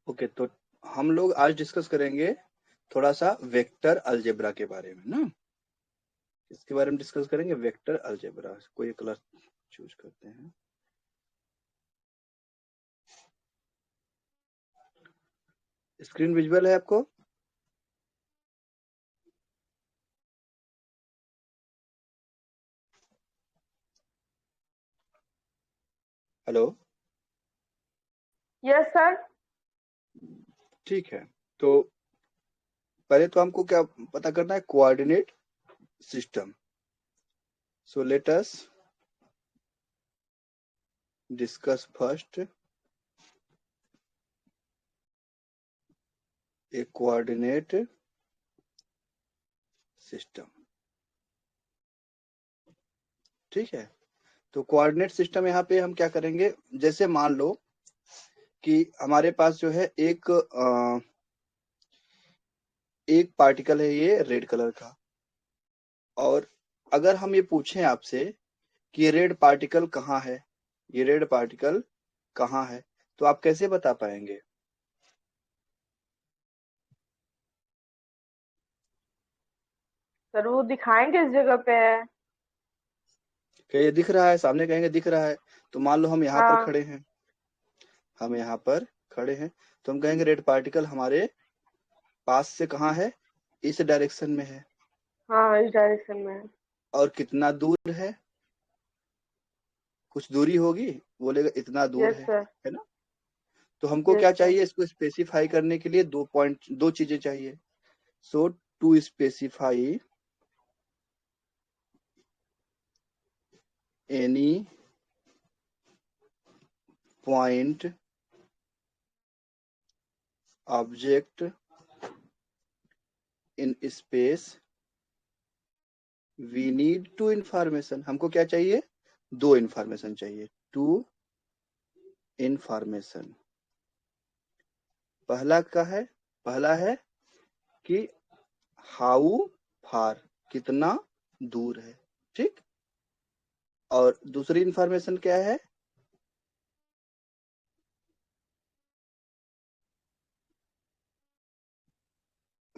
Okay, तो हम लोग आज डिस्कस करेंगे थोड़ा सा वेक्टर अलजेब्रा के बारे में ना। इसके बारे में डिस्कस करेंगे, वेक्टर अलजेब्रा। कोई कलर चूज करते हैं। स्क्रीन विजुअल है आपको? Hello, yes sir. ठीक है। तो पहले तो हमको क्या पता करना है, coordinate system. So let us discuss first a coordinate system. ठीक है, तो कोऑर्डिनेट सिस्टम यहाँ पे हम क्या करेंगे, जैसे मान लो कि हमारे पास जो है एक पार्टिकल है, ये रेड कलर का। और अगर हम ये पूछें आपसे कि ये रेड पार्टिकल कहाँ है, ये रेड पार्टिकल कहाँ है, तो आप कैसे बता पाएंगे? सर वो दिखाएंगे इस जगह पे है। क्या ये दिख रहा है सामने? कहेंगे दिख रहा है। तो मान लो हम यहाँ पर हाँ। खड़े हैं, हम यहाँ पर खड़े हैं, तो हम कहेंगे रेड पार्टिकल हमारे पास से कहाँ है, इस डायरेक्शन में है। हाँ इस डायरेक्शन में है। और कितना दूर है? कुछ दूरी होगी, बोलेगा इतना दूर यस सर। है ना। तो हमको यस क्या सर। चाहिए, इसको स्पेसिफाई करने के लिए दो चीजें चाहिए। So to specify any point object in space we need two information. हमको क्या चाहिए? दो इंफॉर्मेशन चाहिए, टू इंफॉर्मेशन। पहला का है, पहला है कि हाउ फार, कितना दूर है। ठीक। और दूसरी इंफॉर्मेशन क्या है?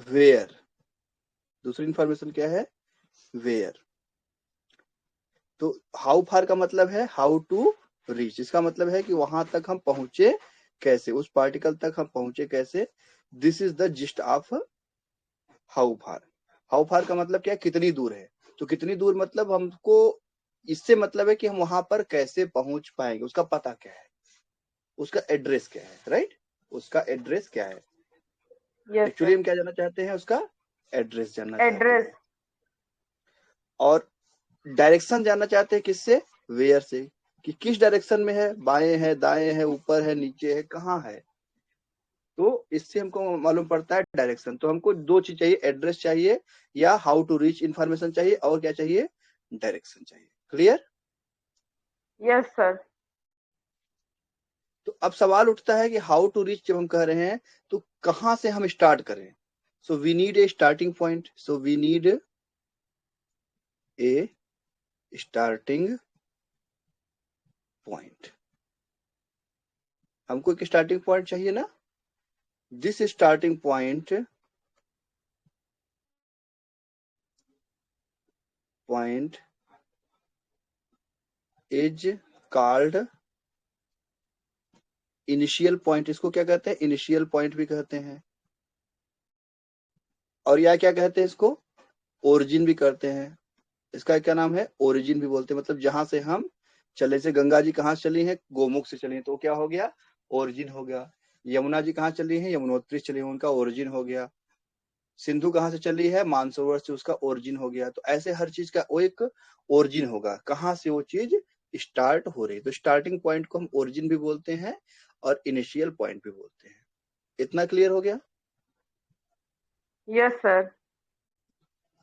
वेयर। दूसरी इंफॉर्मेशन क्या है? वेयर। तो हाउ फार का मतलब है हाउ टू रीच। इसका मतलब है कि वहां तक हम पहुंचे कैसे, उस पार्टिकल तक हम पहुंचे कैसे। This is the gist of how far. How far का मतलब क्या है? कितनी दूर है। तो कितनी दूर मतलब हमको इससे मतलब है कि हम वहां पर कैसे पहुंच पाएंगे, उसका पता क्या है, उसका एड्रेस क्या है। राइट, उसका एड्रेस क्या है। Yes actually sir. हम क्या जानना चाहते हैं? उसका एड्रेस जानना चाहते एड्रेस। हैं। और डायरेक्शन जानना चाहते हैं किससे? वेयर से, कि किस डायरेक्शन में है, बाएं है, दाएं है, ऊपर है, नीचे है, कहाँ है। तो इससे हमको मालूम पड़ता है डायरेक्शन। तो हमको दो चीज चाहिए, एड्रेस चाहिए या हाउ टू रीच इंफॉर्मेशन चाहिए, और क्या चाहिए? डायरेक्शन चाहिए। क्लियर? Yes sir. तो अब सवाल उठता है कि हाउ टू रीच जब हम कह रहे हैं तो कहां से हम स्टार्ट करें। So we need a starting point. So we need a starting point. हमको एक स्टार्टिंग पॉइंट चाहिए ना। This starting point is called initial point. इसको क्या कहते हैं? इनिशियल पॉइंट भी कहते हैं। और या क्या कहते हैं इसको? ओरिजिन भी कहते हैं। इसका क्या नाम है? ओरिजिन भी बोलते हैं। मतलब जहां से हम चले, से गंगा जी कहाँ से चली हैं? गोमुख से चली हैं, तो क्या हो गया? ओरिजिन हो गया। यमुना जी कहाँ चली हैं? यमुनोत्री से चली हैं, उनका ओरिजिन हो गया। सिंधु कहाँ से चली है? मानसरोवर से, उसका ओरिजिन हो गया। तो ऐसे हर चीज का वो एक ओरिजिन होगा, कहाँ से वो चीज स्टार्ट हो रही है। तो स्टार्टिंग पॉइंट को हम ओरिजिन भी बोलते हैं और इनिशियल पॉइंट भी बोलते हैं। इतना क्लियर हो गया? Yes sir.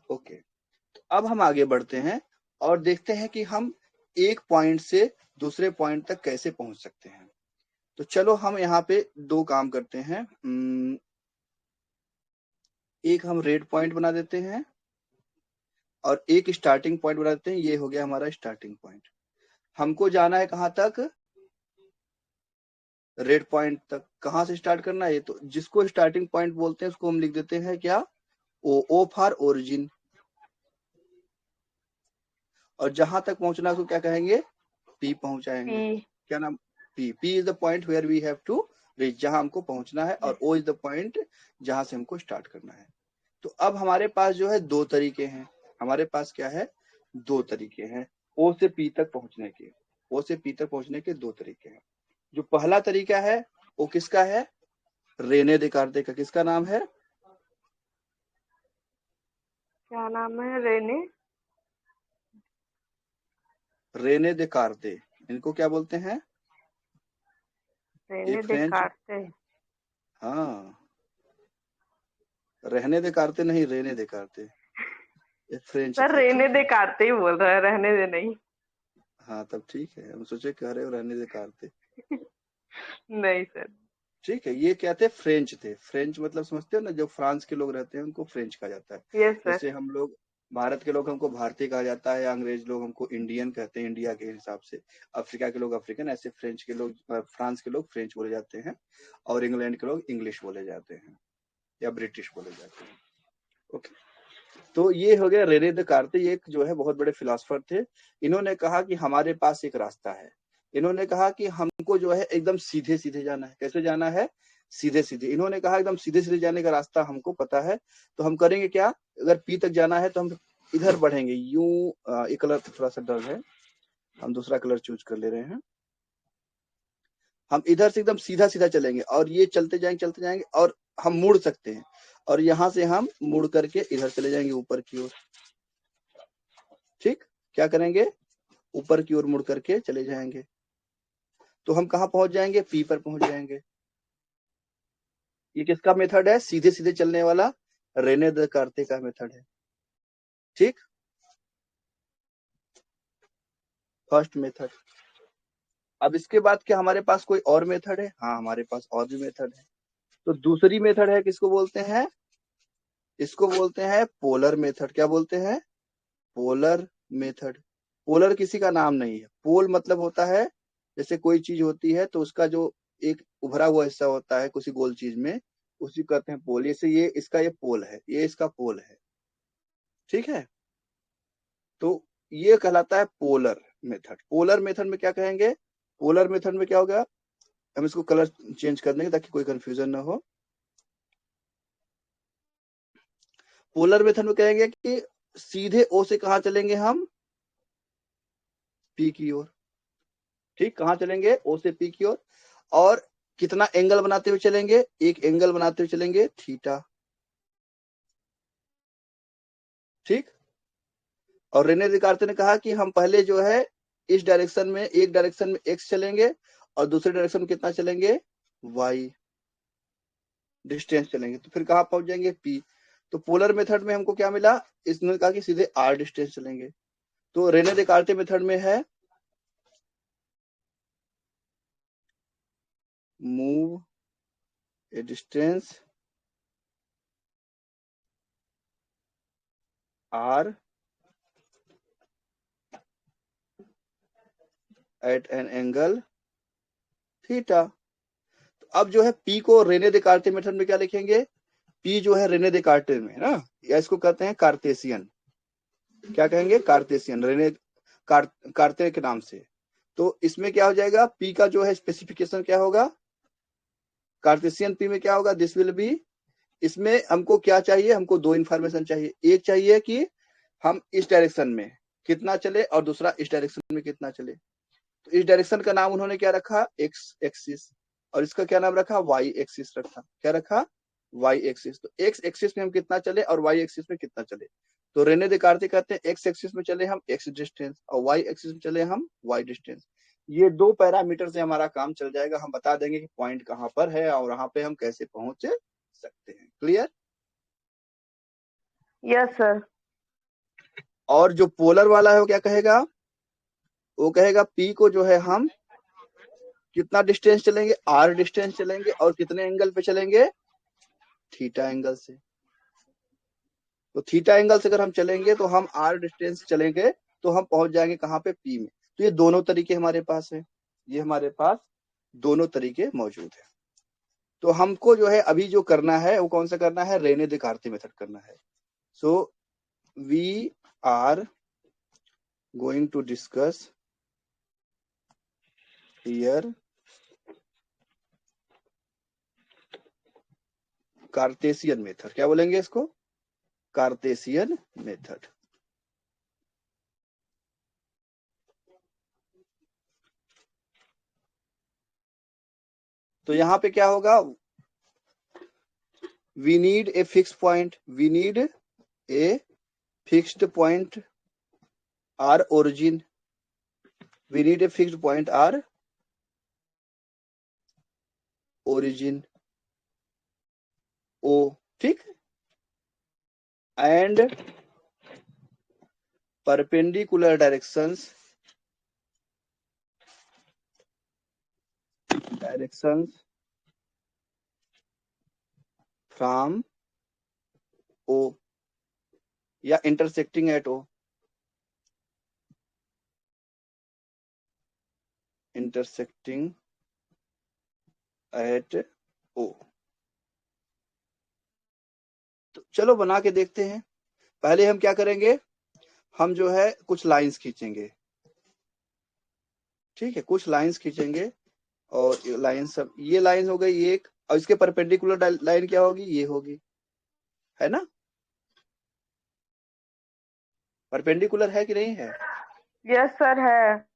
ओके। तो अब हम आगे बढ़ते हैं और देखते हैं कि हम एक पॉइंट से दूसरे पॉइंट तक कैसे पहुंच सकते हैं। तो चलो हम यहाँ पे दो काम करते हैं। एक हम रेड पॉइंट बना देते हैं और एक स्टार्टिंग पॉइंट बना देते हैं। ये हो गया हमारा स्टार्टिंग पॉइंट। हमको जाना है कहाँ तक? रेड पॉइंट तक कहाँ से स्टार्ट करना है, ये तो जिसको स्टार्टिंग पॉइंट बोलते हैं उसको हम लिख देते हैं क्या, ओ फॉर ओरिजिन। और जहां तक पहुंचना है उसको क्या कहेंगे, पी पहुंचाएंगे। पी। क्या नाम, P is the point where we have to reach, जहां हमको पहुंचना है, और ओ इज द पॉइंट जहां से हमको स्टार्ट करना है। तो अब हमारे पास जो है दो तरीके हैं, हमारे पास क्या है, दो तरीके हैं ओ से पी तक पहुंचने के। ओ से पी तक पहुंचने के दो तरीके हैं। जो पहला तरीका है वो किसका है, रेने देकार्ते का। किसका नाम है, क्या नाम है, रेने? रेने देकार्ते। इनको क्या बोलते हैं, ये रेने फ्रेंच, देकार्ते। हाँ, रहने देकार्ते नहीं, रेने देकार्ते, ये फ्रेंच सर थे, रेने ठीक है। देकार्ते ही बोल रहा है, रहने दे नहीं। हाँ तब ठीक है, हम सोचे कह रहे हो रहने देकार्ते। नहीं सर। ठीक है, ये क्या थे, फ्रेंच थे। फ्रेंच मतलब समझते हो ना, जो फ्रांस के लोग रहते हैं उनको फ्रेंच कहा जाता है। Yes sir. जैसे हम लोग भारत के लोग हमको भारतीय कहा जाता है, या अंग्रेज लोग हमको इंडियन कहते हैं इंडिया के हिसाब से, अफ्रीका के लोग अफ्रीकन, ऐसे फ्रेंच के लोग फ्रांस के लोग फ्रेंच बोले जाते हैं, और इंग्लैंड के लोग इंग्लिश बोले जाते हैं, या ब्रिटिश बोले जाते हैं। ओके, तो ये हो गया रेने देकार्ते। ये एक जो है बहुत बड़े फिलोसफर थे। इन्होंने कहा कि हमारे पास एक रास्ता है। इन्होंने कहा कि हमको जो है एकदम सीधे सीधे जाना है। कैसे जाना है, सीधे सीधे। इन्होंने कहा एकदम सीधे सीधे जाने का रास्ता हमको पता है, तो हम करेंगे क्या, अगर पी तक जाना है तो हम इधर बढ़ेंगे यूं। ये कलर थोड़ा सा डल है, हम दूसरा कलर चूज कर ले रहे हैं। हम इधर से एकदम सीधा सीधा चलेंगे, और ये चलते जाएंगे, और हम मुड़ सकते हैं, और यहाँ से हम मुड़ करके इधर चले जाएंगे ऊपर की ओर। ठीक, क्या करेंगे, ऊपर की ओर मुड़ करके चले जाएंगे, तो हम कहाँ पहुंच जाएंगे, पी पर पहुंच जाएंगे। ये किसका मेथड है, सीधे सीधे चलने वाला रेने देकार्ते का मेथड है। ठीक, फर्स्ट मेथड। अब इसके बाद क्या हमारे पास कोई और मेथड है, हाँ हमारे पास और भी मेथड है। तो दूसरी मेथड है, किसको बोलते हैं, इसको बोलते हैं पोलर मेथड। क्या बोलते हैं, पोलर मेथड। पोलर किसी का नाम नहीं है। पोल मतलब होता है, जैसे कोई चीज होती है तो उसका जो एक उभरा हुआ हिस्सा होता है किसी गोल चीज में, उसी को कहते हैं पोल। जैसे ये इसका ये पोल है, ये इसका पोल है, ठीक है। तो ये कहलाता है पोलर मेथड। पोलर मेथड में क्या कहेंगे, पोलर मेथड में क्या होगा, हम इसको कलर चेंज कर देंगे ताकि कोई कंफ्यूजन ना हो। पोलर मेथड में कहेंगे कि सीधे ओ से कहा चलेंगे हम, पी की ओर। ठीक, कहाँ चलेंगे, ओ से पी की ओर। और कितना एंगल बनाते हुए चलेंगे, एक एंगल बनाते हुए चलेंगे, थीटा। ठीक, और रेने देकार्ते ने कहा कि हम पहले जो है इस डायरेक्शन में, एक डायरेक्शन में एक्स चलेंगे, और दूसरे डायरेक्शन में कितना चलेंगे, वाई डिस्टेंस चलेंगे, तो फिर कहाँ पहुंच जाएंगे, पी। तो पोलर मेथड में हमको क्या मिला, इसने कहा कि सीधे आर डिस्टेंस चलेंगे। तो रेने देकार्ते मेथड में है move a distance r at an angle theta. तो अब जो है पी को रेने देकार्ते मेथड में क्या लिखेंगे, पी जो है रेने देकार्ते में ना, या इसको कहते हैं कार्टेशियन। क्या कहेंगे, कार्टेशियन, रेने कार्ते के नाम से। तो इसमें क्या हो जाएगा, पी का जो है स्पेसिफिकेशन क्या होगा, कार्टेशियन पी में क्या होगा, दिस विल बी। इसमें हमको क्या चाहिए, हमको दो इंफॉर्मेशन चाहिए। एक चाहिए कि हम इस डायरेक्शन में कितना चले, और दूसरा इस डायरेक्शन में कितना चले। तो इस डायरेक्शन का नाम उन्होंने क्या रखा, एक्स एक्सिस, और इसका क्या नाम रखा, वाई एक्सिस रखा। क्या रखा, वाई एक्सिस। तो एक्स एक्सिस में हम कितना चले, और वाई एक्सिस में कितना चले। तो रेने देकार्ते कहते हैं एक्स एक्सिस में चले हम एक्स डिस्टेंस, और वाई एक्सिस में चले हम वाई डिस्टेंस। ये दो पैरामीटर से हमारा काम चल जाएगा। हम बता देंगे कि पॉइंट कहाँ पर है और वहां पे हम कैसे पहुंच सकते हैं। क्लियर। Yes sir. और जो पोलर वाला है वो क्या कहेगा, वो कहेगा पी को जो है हम कितना डिस्टेंस चलेंगे, आर डिस्टेंस चलेंगे, और कितने एंगल पे चलेंगे, थीटा एंगल से। तो थीटा एंगल से अगर हम चलेंगे तो हम आर डिस्टेंस चलेंगे, तो हम पहुंच जाएंगे कहाँ पे, पी में। तो ये दोनों तरीके हमारे पास है, ये हमारे पास दोनों तरीके मौजूद है। तो हमको जो है अभी जो करना है वो कौन सा करना है, रेने देकार्ते मेथड करना है। So we are going to discuss here Cartesian method. क्या बोलेंगे इसको, कार्टेशियन मेथड। तो यहां पे क्या होगा, we need a fix point, we need a fixed point or origin, we need a fixed point or origin O, ठीक, and perpendicular directions from O या intersecting at O, intersecting at O. तो चलो बना के देखते हैं। पहले हम क्या करेंगे, हम जो है कुछ लाइंस खींचेंगे, ठीक है, कुछ लाइंस खींचेंगे। और लाइन सब, ये लाइन हो गई एक, और इसके परपेंडिकुलर लाइन क्या होगी, ये होगी, है ना, परपेंडिकुलर है कि नहीं है। यस सर है।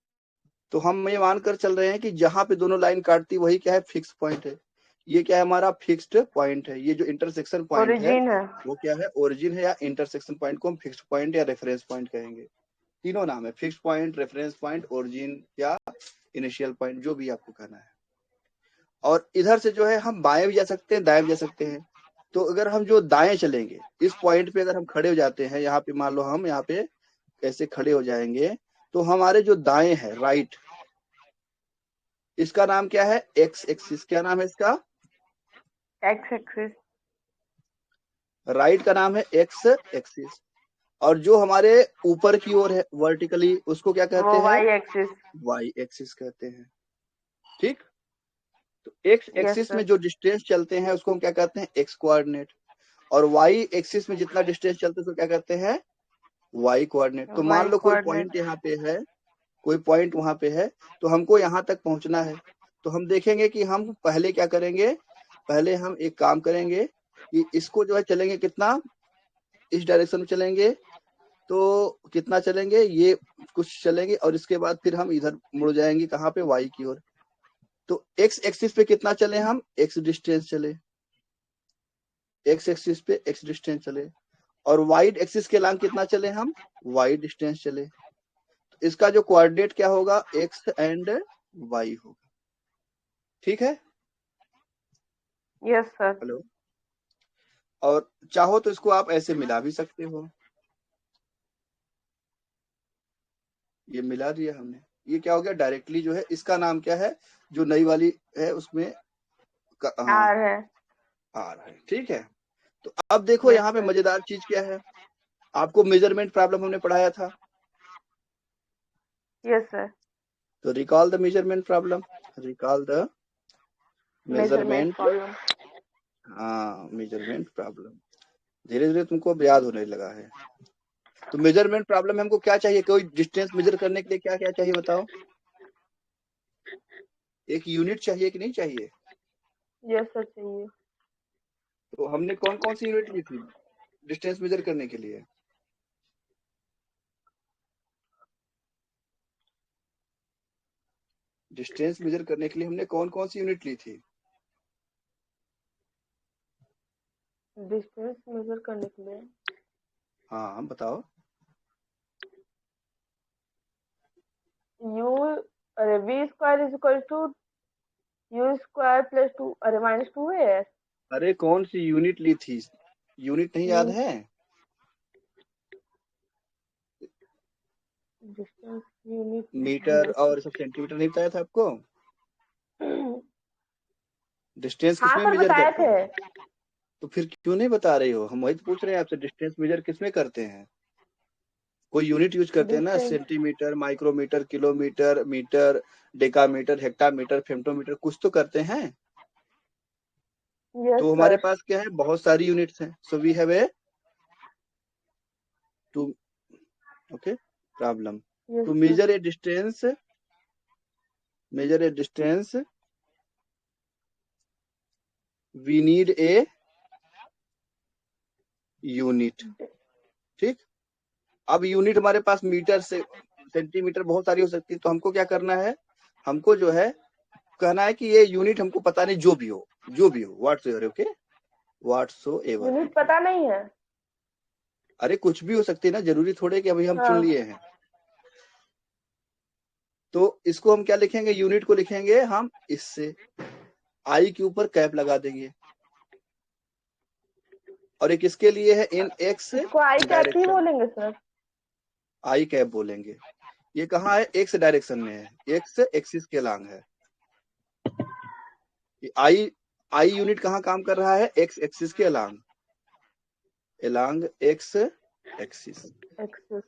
तो हम ये मानकर चल रहे हैं कि जहां पे दोनों लाइन काटती वही क्या है, फिक्स पॉइंट है। ये क्या है, हमारा फिक्स्ड पॉइंट है। ये जो इंटरसेक्शन पॉइंट है ओरिजिन है। वो क्या है, ओरिजिन है, या इंटरसेक्शन पॉइंट को हम फिक्स्ड पॉइंट या रेफरेंस पॉइंट कहेंगे। तीनों नाम है, fixed point, reference point, origin या इनिशियल पॉइंट, जो भी आपको कहना है। और इधर से जो है हम बाएं भी जा सकते हैं, दाएं भी जा सकते हैं। तो अगर हम जो दाएं चलेंगे, इस पॉइंट पे अगर हम खड़े हो जाते हैं, यहाँ पे मान लो हम यहाँ पे ऐसे खड़े हो जाएंगे, तो हमारे जो दाएं है, राइट, इसका नाम क्या है, एक्स एक्सिस। क्या नाम है इसका, एक्स एक्सिस। राइट का नाम है एक्स एक्सिस। और जो हमारे ऊपर की ओर है वर्टिकली, उसको क्या कहते वो हैं, वाई एक्सिस। वाई एक्सिस कहते हैं, ठीक। तो एक्स यस एक्सिस में सर। जो डिस्टेंस चलते हैं उसको हम क्या कहते हैं, एक्स कोऑर्डिनेट। और वाई एक्सिस में जितना डिस्टेंस चलते हैं उसको क्या कहते हैं, वाई कोऑर्डिनेट। तो मान वाई लो कोई पॉइंट कोऑर्डिनेट। यहाँ पे है, कोई पॉइंट वहां पे है, तो हमको यहाँ तक पहुंचना है। तो हम देखेंगे कि हम पहले क्या करेंगे, पहले हम एक काम करेंगे कि इसको जो है चलेंगे कितना, इस डायरेक्शन में चलेंगे, तो कितना चलेंगे, ये कुछ चलेंगे, और इसके बाद फिर हम इधर मुड़ जाएंगे, कहाँ पे, वाई की ओर। तो एक्स एक्सिस पे कितना चले हम, एक्स डिस्टेंस चले, एक्स एक्सिस पे एक्स डिस्टेंस चले। और वाई एक्सिस के अलॉन्ग कितना चले हम, वाई डिस्टेंस चले। तो इसका जो कोऑर्डिनेट क्या होगा, एक्स एंड वाई होगा, ठीक है। Yes sir. हेलो। और चाहो तो इसको आप ऐसे मिला भी सकते हो, ये मिला दिया हमने। ये क्या हो गया, डायरेक्टली जो है इसका नाम क्या है, जो नई वाली है उसमें आर है। आर है, ठीक है। तो अब देखो यस यहाँ पे सर। मजेदार चीज क्या है, आपको मेजरमेंट प्रॉब्लम हमने पढ़ाया था। Yes sir. तो recall the measurement problem, recall the measurement measurement, problem. हाँ मेजरमेंट प्रॉब्लम। धीरे धीरे तुमको अब याद होने लगा है। तो मेजरमेंट प्रॉब्लम में हमको क्या चाहिए, कोई डिस्टेंस मेजर करने के लिए क्या क्या चाहिए बताओ, एक यूनिट चाहिए कि नहीं चाहिए। यस सर चाहिए। तो हमने कौन कौन सी यूनिट ली थी डिस्टेंस मेजर करने के लिए, डिस्टेंस मेजर करने के लिए हमने कौन कौन सी यूनिट ली थी। डिस्टेंस मेजर करने के लिए हाँ हम बताओ। यू, अरे v square is equal to u square plus two, अरे माइनस टू है। अरे कौन सी यूनिट ली थी, यूनिट नहीं याद है, डिस्टेंस यूनिट मीटर और सब सेंटीमीटर नहीं बताया था आपको, डिस्टेंस हाँ किसमें सर मेजर बताए करते थे। हैं। तो फिर क्यों नहीं बता रही हो, हम वही तो पूछ रहे हैं आपसे, डिस्टेंस मेजर किसमें करते हैं। कोई यूनिट यूज करते हैं ना, distance. Centimetre, micrometre, kilometre, metre, decametre, hectametre, femtometre, कुछ तो करते हैं। यस तो हमारे सर। पास क्या है, बहुत सारी यूनिट्स हैं, so we have a to okay problem yes to sir. measure a distance we need a unit. ठीक, अब यूनिट हमारे पास मीटर से सेंटीमीटर बहुत सारी हो सकती है, तो हमको क्या करना है, हमको जो है कहना है कि ये यूनिट हमको पता नहीं, जो भी हो what's ever, okay what's ever. Unit पता नहीं है। अरे कुछ भी हो सकती है ना, जरूरी थोड़े कि अभी हम चुन हाँ। लिए हैं। तो इसको हम क्या लिखेंगे, यूनिट को लिखेंगे हम इससे, आई के ऊपर कैप लगा देंगे, और एक इसके लिए है इन एक्स इसको आई कैप ही डायरेक्शन, बोलेंगे सर। आई कैप बोलेंगे। ये कहाँ है, एक्स डायरेक्शन में है, एक्स एक्सिस के अलांग है। आई आई यूनिट कहाँ काम कर रहा है, एक्स एक्सिस के along, along x axis. Axes.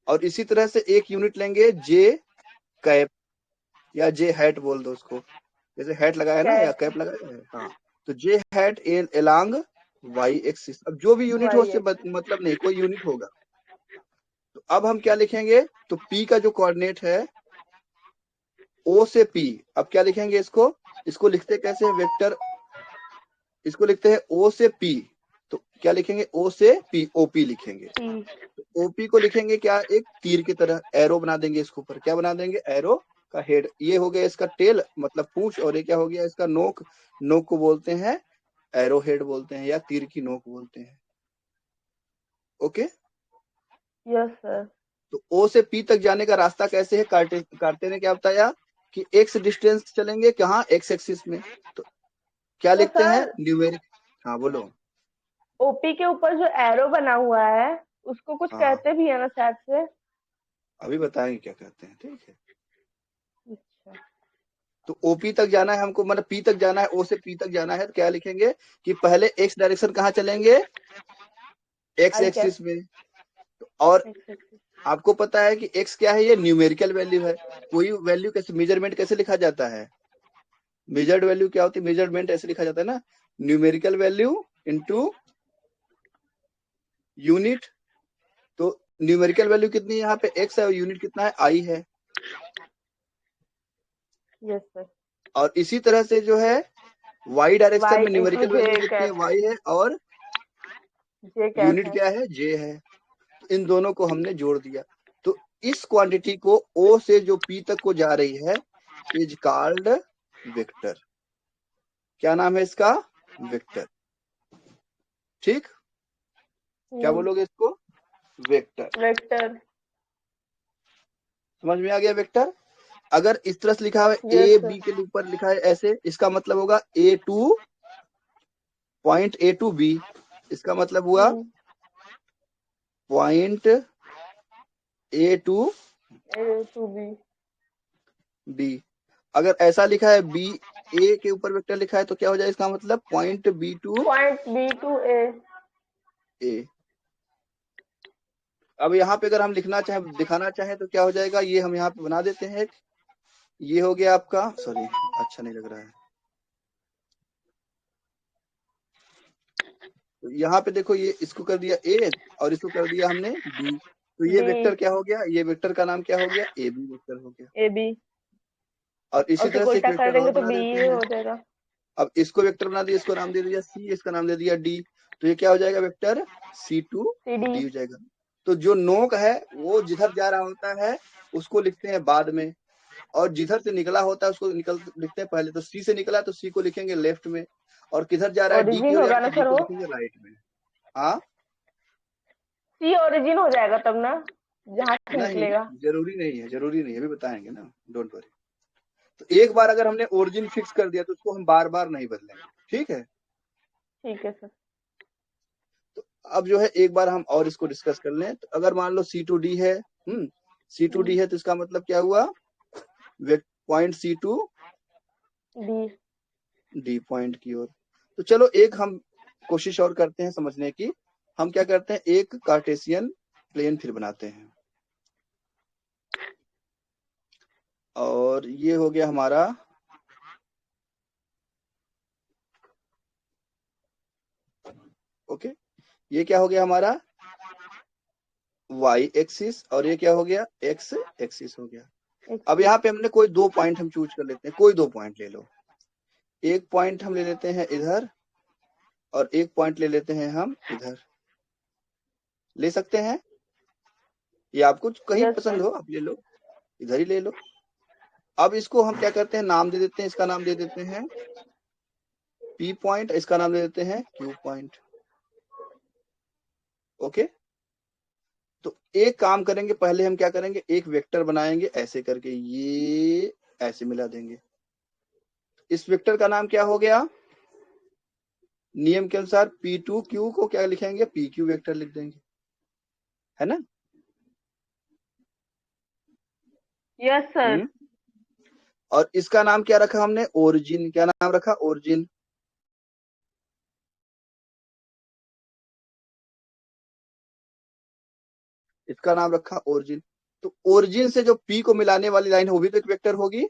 और इसी तरह से एक यूनिट लेंगे जे कैप, या जे हैट बोल दो उसको, जैसे हैट लगाया है ना या कैप। कैप लगाया है, हाँ। तो जे हैट इन अलांग वाई एक्सिस। अब जो भी यूनिट हो वाई उससे एक्सेस। मतलब नहीं, कोई यूनिट होगा। तो अब हम क्या लिखेंगे, तो पी का जो कोऑर्डिनेट है ओ से पी, अब क्या लिखेंगे इसको लिखते कैसे हैं, वेक्टर, इसको लिखते हैं ओ से पी, तो क्या लिखेंगे, ओ से पी, ओपी लिखेंगे। तो ओपी को लिखेंगे क्या, एक तीर की तरह एरो बना देंगे, इसके ऊपर क्या बना देंगे, एरो का हेड। ये हो गया इसका टेल मतलब पूंछ, और ये क्या हो गया इसका नोक, नोक को बोलते हैं एरो हेड बोलते हैं, या तीर की नोक बोलते हैं। Okay, yes sir. तो ओ से पी तक जाने का रास्ता कैसे है, कार्टे ने क्या बताया कि एक्स डिस्टेंस चलेंगे, कहाँ, एक्स एक्सिस में। तो क्या तो लिखते हैं, सर न्यूमेरिक, हाँ बोलो। ओपी के ऊपर जो एरो बना हुआ है उसको कुछ हाँ कहते भी है ना शायद से। अभी बताएंगे क्या कहते हैं, ठीक है। अच्छा। तो ओपी तक जाना है हमको, मतलब पी तक जाना है, ओ से पी तक जाना है, तो क्या लिखेंगे कि पहले एक्स डायरेक्शन कहाँ चलेंगे, एक्स आई कैप। एक्सिस में। और एक्सेस। आपको पता है कि एक्स क्या है, ये न्यूमेरिकल वैल्यू है। कोई वैल्यू कैसे, मेजरमेंट कैसे लिखा जाता है, मेजर्ड वैल्यू क्या होती है, मेजरमेंट ऐसे लिखा जाता है ना, न्यूमेरिकल वैल्यू इनटू यूनिट। तो न्यूमेरिकल वैल्यू कितनी है यहाँ पे, एक्स है, और यूनिट कितना है, आई है। Yes sir. और इसी तरह से जो है वाई डायरेक्शन वाई में इंटू न्यूमेरिकल जे वैल्यू कितनी है, कैप। वाई है, और जे कैप यूनिट है। क्या है, जे है। तो इन दोनों को हमने जोड़ दिया, तो इस क्वांटिटी को ओ से जो पी तक को जा रही है इज कॉल्ड वेक्टर। क्या नाम है इसका, वेक्टर। ठीक, क्या बोलोगे इसको, वेक्टर। वेक्टर। समझ में आ गया वेक्टर। अगर इस तरह से लिखा है यस ए सर। बी के ऊपर लिखा है ऐसे, इसका मतलब होगा A to point A to B, इसका मतलब हुआ point A to A to B. B. अगर ऐसा लिखा है बी ए के ऊपर वेक्टर लिखा है, तो क्या हो जाए इसका मतलब point B to point B to A. A. अब यहाँ पे अगर हम लिखना चाहे, दिखाना चाहे, तो क्या हो जाएगा, ये हम यहाँ पे बना देते हैं, ये हो गया आपका, सॉरी अच्छा नहीं लग रहा है, तो यहाँ पे देखो, ये इसको कर दिया ए और इसको कर दिया हमने बी, तो ये बी। वेक्टर क्या हो गया, ये वेक्टर का नाम क्या हो गया, ए बी वेक्टर हो गया। A B. और और इसी उसे तरह को से एक उल्टा कर वेक्टर और देंगे तो बना बी देते ए हैं। हो जाएगा। अब इसको वेक्टर बना दिया, इसको नाम दे दिया सी, इसका नाम दे दिया डी, तो ये क्या हो जाएगा, vector C to C D. D हो जाएगा। तो जो नोक है वो जिधर जा रहा होता है उसको लिखते हैं बाद में, और जिधर से निकला होता है उसको लिखते हैं पहले। तो सी से निकला तो सी को लिखेंगे लेफ्ट में, और किधर जा रहा है, डी की ओरिजिन ओर जा होगा रहा है, ना तो डी सर को वो। लिखेंगे राइट में। हाँ सी ओरिजिन हो जाएगा तब ना, जहाँ से नहीं, निकलेगा। जरूरी नहीं है, जरूरी नहीं है, अभी बताएंगे ना, डोंट वरी। तो एक बार अगर हमने ओरिजिन फिक्स कर दिया तो उसको हम बार बार नहीं बदलेंगे, ठीक है। ठीक है सर। तो अब जो है एक बार हम और इसको डिस्कस कर लें, तो अगर मान लो सी टू डी है, सी टू डी है, तो इसका मतलब क्या हुआ, point C to D. D point की ओर। तो चलो एक हम कोशिश और करते हैं समझने की। हम क्या करते हैं, एक कार्टेशियन प्लेन फिर बनाते हैं। और ये हो गया हमारा ओके, ये क्या हो गया हमारा y एक्सिस, और ये क्या हो गया x एक्सिस हो गया। अब यहाँ पे हमने कोई 2 पॉइंट हम चूज कर लेते हैं, कोई 2 पॉइंट ले लो। एक पॉइंट हम ले लेते हैं इधर, और एक पॉइंट ले लेते हैं हम इधर, ले सकते हैं। ये आपको कहीं Yes, पसंद sir. हो आप ले लो, इधर ही ले लो। अब इसको हम क्या करते हैं, नाम दे देते हैं, इसका नाम दे देते हैं P पॉइंट, इसका नाम दे देते हैं Q पॉइंट। ओके, तो एक काम करेंगे, पहले हम क्या करेंगे, एक वेक्टर बनाएंगे ऐसे करके, ये ऐसे मिला देंगे। इस वेक्टर का नाम क्या हो गया, नियम के अनुसार P2Q को क्या लिखेंगे, PQ वेक्टर लिख देंगे, है ना। Yes, sir. और इसका नाम क्या रखा हमने, ओरिजिन। क्या नाम रखा, ओरिजिन। इसका नाम रखा ओरिजिन। तो ओरिजिन से जो P को मिलाने वाली लाइन है वो भी तो एक वेक्टर होगी,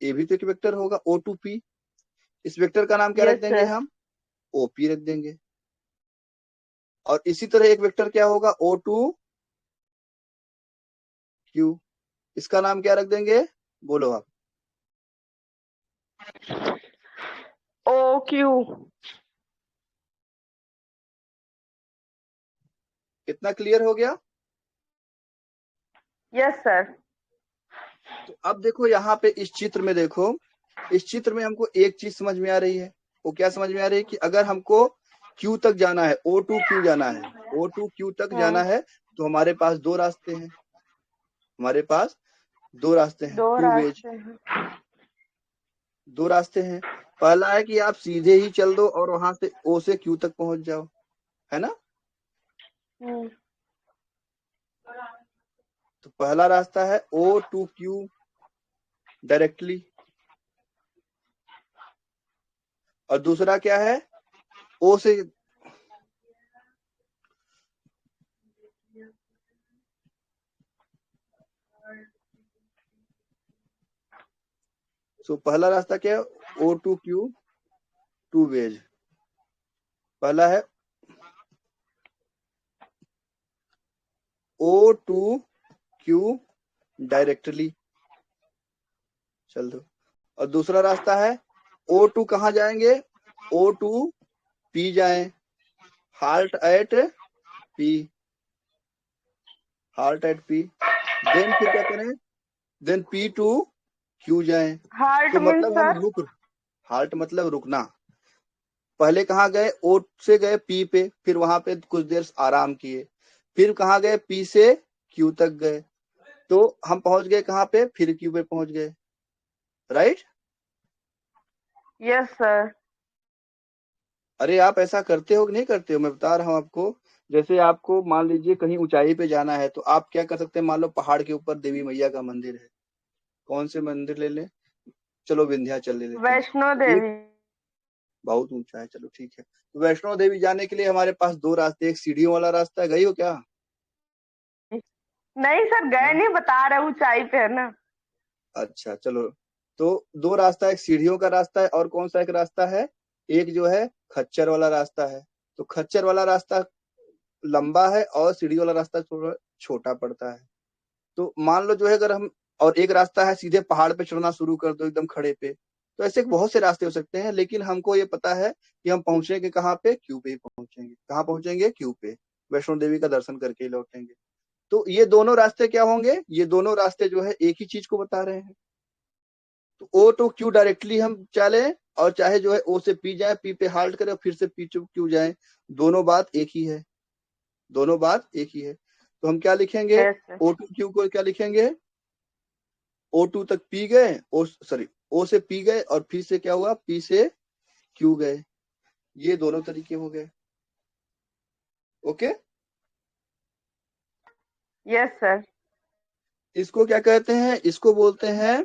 ये भी तो एक वेक्टर होगा, O2P। इस वेक्टर का नाम क्या रख Yes, देंगे sir. हम, OP रख देंगे। और इसी तरह एक वेक्टर क्या होगा, O2Q, इसका नाम क्या रख देंगे, बोलो आप। OQ. कितना क्लियर हो गया। Yes, sir. तो अब देखो यहाँ पे इस चित्र में देखो, इस चित्र में हमको एक चीज समझ में आ रही है। वो क्या समझ में आ रही है कि अगर हमको Q तक जाना है, O2Q जाना है, O2Q तक जाना है, तो हमारे पास 2 रास्ते हैं, हमारे पास 2 रास्ते हैं, 2 2 वेज, रास्ते हैं। 2 रास्ते हैं। पहला है कि आप सीधे ही चल दो और वहां से O से Q तक पहुंच जाओ, है ना। हम्म। तो पहला रास्ता है O2Q डायरेक्टली, और दूसरा क्या है, O से पहला रास्ता क्या है, O2Q 2 वेज। पहला है O2Q डायरेक्टली, चल दो। और दूसरा रास्ता है O2 कहाँ जाएंगे, O2P जाएं, halt at P, halt at P। Then फिर क्या करें, देन P2Q जाएं। हार्ट तो मीन्स मतलब हम सर? रुक, हाल्ट मतलब रुकना। पहले कहाँ गए, O से गए P पे, फिर वहां पे कुछ देर आराम किए, फिर कहाँ गए, P से Q तक गए, तो हम पहुंच गए कहाँ पे, फिर Q पे पहुंच गए, राइट। Yes sir. अरे आप ऐसा करते हो कि नहीं करते हो, मैं बता रहा हूँ आपको। जैसे आपको मान लीजिए कहीं ऊंचाई पे जाना है, तो आप क्या कर सकते हैं, मान लो पहाड़ के ऊपर देवी मैया का मंदिर है, कौन से मंदिर ले लें, चलो विंध्याचल ले लेते हैं। वैष्णो एक देवी। बहुत ऊंचा है, चलो ठीक है। तो वैष्णो देवी जाने के लिए हमारे पास 2 रास्ते, एक सीढ़ियों वाला रास्ता है, गई हो क्या। नहीं सर, गए हाँ? नहीं, बता रहे ऊंचाई पे है ना। अच्छा चलो, तो 2 रास्ता, एक सीढ़ियों का रास्ता है, और कौन सा एक रास्ता है, एक जो है खच्चर वाला रास्ता है। तो खच्चर वाला रास्ता लंबा है और सीढ़ी वाला रास्ता थोड़ा छोटा पड़ता है। तो मान लो जो है, अगर हम, और एक रास्ता है सीधे पहाड़ पे चढ़ना शुरू कर दो एकदम खड़े पे। तो ऐसे बहुत से रास्ते हो सकते हैं, लेकिन हमको ये पता है कि हम पहुंचेंगे कहाँ पे, क्यू पे ही पहुंचेंगे। कहाँ पहुंचेंगे, क्यू पे, वैष्णो देवी का दर्शन करके ही लौटेंगे। तो ये दोनों रास्ते क्या होंगे, ये दोनों रास्ते जो है एक ही चीज को बता रहे हैं। तो ओ टू क्यू डायरेक्टली हम चले, और चाहे जो है ओ से पी जाए, पी पे हाल्ट करें, फिर से पी टू क्यू जाए, दोनों बात एक ही है, दोनों बात एक ही है। तो हम क्या लिखेंगे, yes sir. O to Q को क्या लिखेंगे, O2 तक पी गए, ओ सॉरी O से पी गए, और फिर से क्या हुआ, पी से क्यू गए। ये दोनों तरीके हो गए, ओके। Yes sir. इसको क्या कहते हैं, इसको बोलते हैं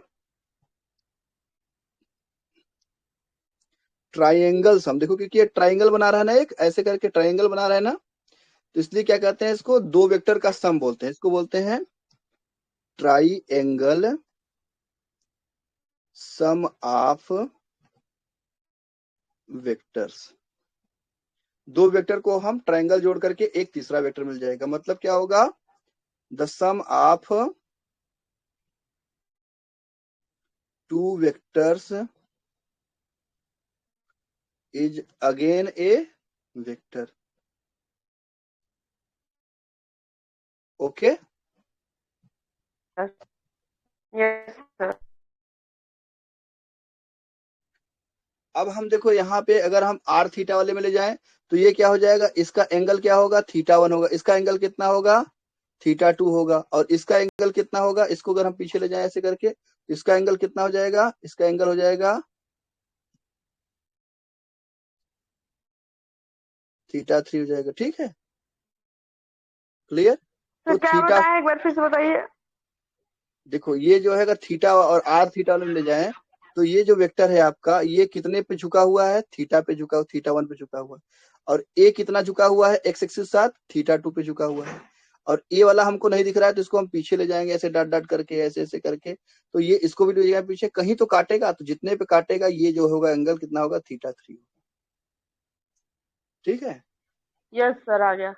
ट्राइंगल सम, देखो क्योंकि ये ट्राइंगल बना रहा है ना, एक ऐसे करके ट्राइंगल बना रहा है ना, तो इसलिए क्या कहते हैं इसको, दो वेक्टर का सम बोलते हैं, इसको बोलते हैं ट्राइंगल सम ऑफ वेक्टर्स। दो वेक्टर को हम ट्राइंगल जोड़ करके एक तीसरा वेक्टर मिल जाएगा, मतलब क्या होगा, the sum of two vectors is again a vector. Okay, yes sir. अब हम देखो यहाँ पे अगर हम आर थीटा वाले में ले जाएं तो ये क्या हो जाएगा, इसका एंगल क्या होगा, थीटा 1 होगा, इसका एंगल कितना होगा, थीटा 2 होगा, और इसका एंगल कितना होगा, इसको अगर हम पीछे ले जाएं ऐसे करके, इसका एंगल कितना हो जाएगा, इसका एंगल हो जाएगा थीटा 3 हो जाएगा। ठीक है, क्लियर। सर तो क्या थीटा, बताएं, एक बार फिर से बताइए। देखो ये जो है अगर थीटा और आर थीटा वाले में ले जाएं तो ये जो वेक्टर है आपका, ये कितने पे झुका हुआ है, थीटा पे झुका हुआ, थीटा 1 पे झुका हुआ है, और ए कितना झुका हुआ है, एक्स एक्सिस साथ थीटा 2 पे झुका हुआ है, और ए वाला हमको नहीं दिख रहा है तो इसको हम पीछे ले जाएंगे ऐसे डॉट डॉट करके, ऐसे ऐसे करके, तो ये इसको भी ले जाएगा पीछे, कहीं तो काटेगा, तो जितने पे काटेगा ये जो होगा एंगल कितना होगा, थीटा 3। ठीक है, यस सर, आ गया।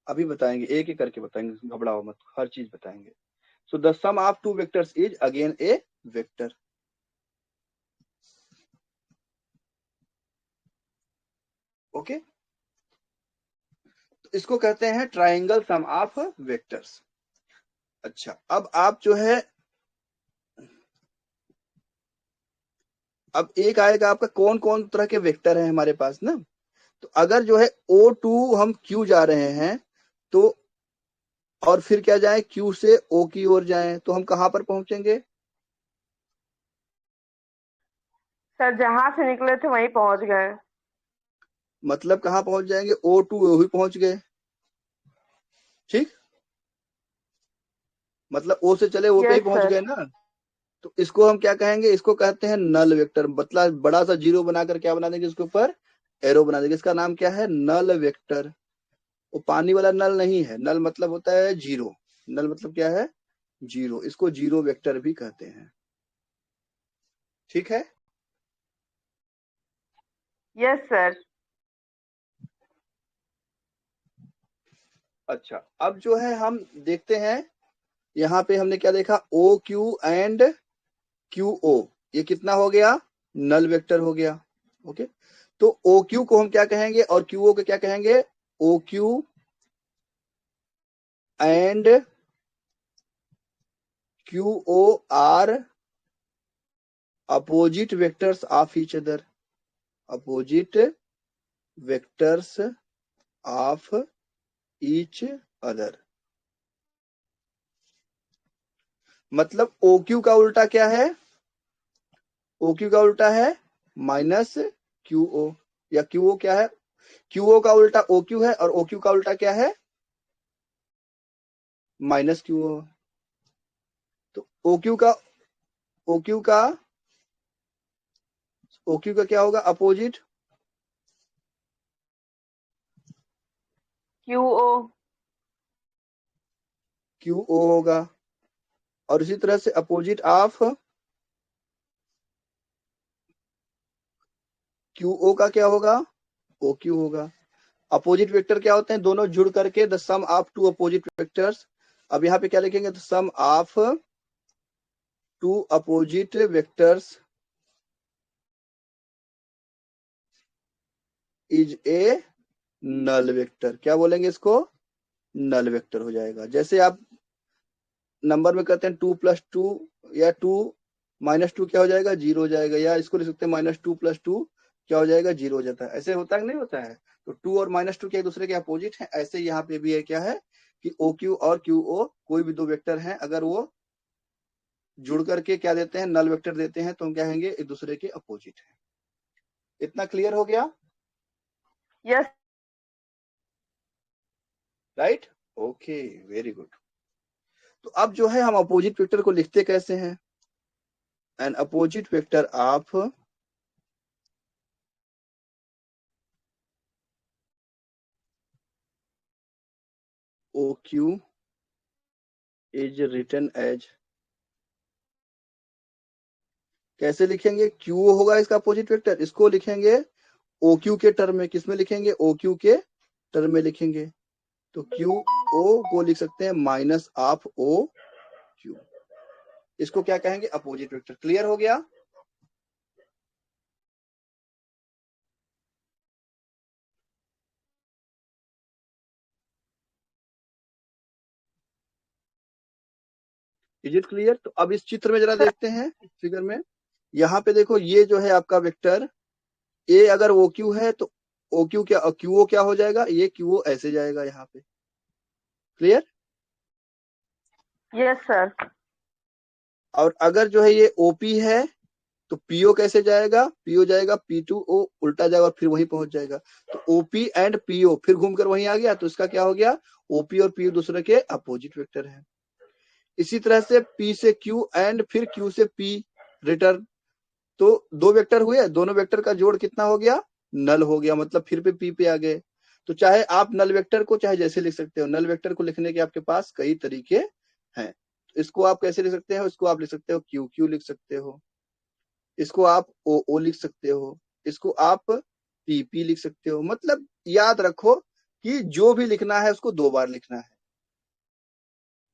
अभी बताएंगे, एक एक करके बताएंगे, घबराओ मत, हर चीज बताएंगे। So the sum of two vectors is again a vector. Okay, इसको कहते हैं ट्राइंगल सम ऑफ वेक्टर्स। अच्छा, अब आप जो है, अब एक आएगा आपका कौन कौन तरह के वेक्टर है हमारे पास ना, तो अगर जो है O2 हम Q जा रहे हैं तो, और फिर क्या जाए, Q से O की ओर जाएं तो हम कहां पर पहुंचेंगे, सर जहां से निकले थे वहीं पहुंच गए। मतलब कहां पहुंच जाएंगे, O2 वही पहुंच गए। ठीक, मतलब O से चले O पे ही यस पहुंच सर। गए ना, तो इसको हम क्या कहेंगे, इसको कहते हैं नल वेक्टर, मतलब बड़ा सा जीरो बनाकर क्या बना देंगे, इसके ऊपर एरो बना देंगे, इसका नाम क्या है, नल वेक्टर। वो पानी वाला नल नहीं है, नल मतलब होता है जीरो, नल मतलब क्या है, जीरो, इसको जीरो वेक्टर भी कहते हैं। ठीक है, यस सर। अच्छा, अब जो है हम देखते हैं, यहाँ पे हमने क्या देखा, O Q and Q O, ये कितना हो गया, नल वेक्टर हो गया। ओके, तो ओ क्यू को हम क्या कहेंगे और क्यू ओ को क्या कहेंगे, O Q and Q O are opposite vectors of each other, opposite vectors of each other. मतलब ओ क्यू का उल्टा क्या है, ओ क्यू का उल्टा है माइनस क्यू ओ, या क्यू ओ क्या है, क्यू ओ का उल्टा ओ क्यू है, और ओ क्यू का उल्टा क्या है, माइनस क्यू ओ। तो ओ क्यू का, ओ क्यू का, ओ क्यू का क्या होगा, opposite, Q O. Q O होगा, और इसी तरह से अपोजिट ऑफ क्यू ओ का क्या होगा, ओ क्यू होगा। अपोजिट वेक्टर क्या होते हैं, दोनों जुड़ करके the sum of two opposite vectors. अब यहाँ पे क्या लिखेंगे, the sum of two opposite vectors is a null vector. क्या बोलेंगे इसको, नल वेक्टर हो जाएगा। जैसे आप नंबर में कहते हैं 2+2, या 2 - 2 क्या हो जाएगा, जीरो हो जाएगा, या इसको लिख सकते हैं -2+2 क्या हो जाएगा, जीरो हो जाता है। ऐसे होता है कि नहीं होता है, तो 2 और -2 क्या एक दूसरे के अपोजिट है, ऐसे यहाँ पे भी है क्या है कि ओ क्यू और क्यू ओ कोई भी दो वेक्टर हैं, अगर वो जुड़ करके क्या देते हैं, नल वेक्टर देते हैं, तो हम क्या कहेंगे, एक दूसरे के अपोजिट है। इतना क्लियर हो गया, yes. Right, okay, very good. तो अब जो है हम अपोजिट वेक्टर को लिखते कैसे हैं, an opposite vector of OQ is written as, कैसे लिखेंगे? Q होगा इसका अपोजिट वेक्टर, इसको लिखेंगे OQ के टर्म में। किस में लिखेंगे? OQ के टर्म में लिखेंगे। तो QO को लिख सकते हैं माइनस ऑफ OQ। इसको क्या कहेंगे? Opposite vector. क्लियर हो गया? Is it clear? तो अब इस चित्र में जरा देखते हैं, इस फिगर में। यहाँ पे देखो, ये जो है आपका वेक्टर ए अगर OQ है तो OQ क्या, QO क्या हो जाएगा? ये QO ऐसे जाएगा यहाँ पे। क्लियर? Yes sir. और अगर जो है ये OP है तो PO कैसे जाएगा? PO जाएगा P2O, उल्टा जाएगा और फिर वहीं पहुंच जाएगा। तो OP एंड PO फिर घूमकर वहीं आ गया, तो इसका क्या हो गया? OP और PO दूसरे के अपोजिट वेक्टर है। इसी तरह से P से Q एंड फिर Q से P रिटर्न, तो दो वेक्टर हुए, दोनों वेक्टर का जोड़ कितना हो गया? नल हो गया, मतलब फिर पे P पे आ गए। तो चाहे आप नल वेक्टर को चाहे जैसे लिख सकते हो। नल वेक्टर को लिखने के आपके पास कई तरीके हैं। इसको आप कैसे लिख सकते हो? इसको आप लिख सकते हो QQ लिख सकते हो, इसको आप OO लिख सकते हो, इसको आप PP लिख सकते हो। मतलब याद रखो कि जो भी लिखना है उसको दो बार लिखना है।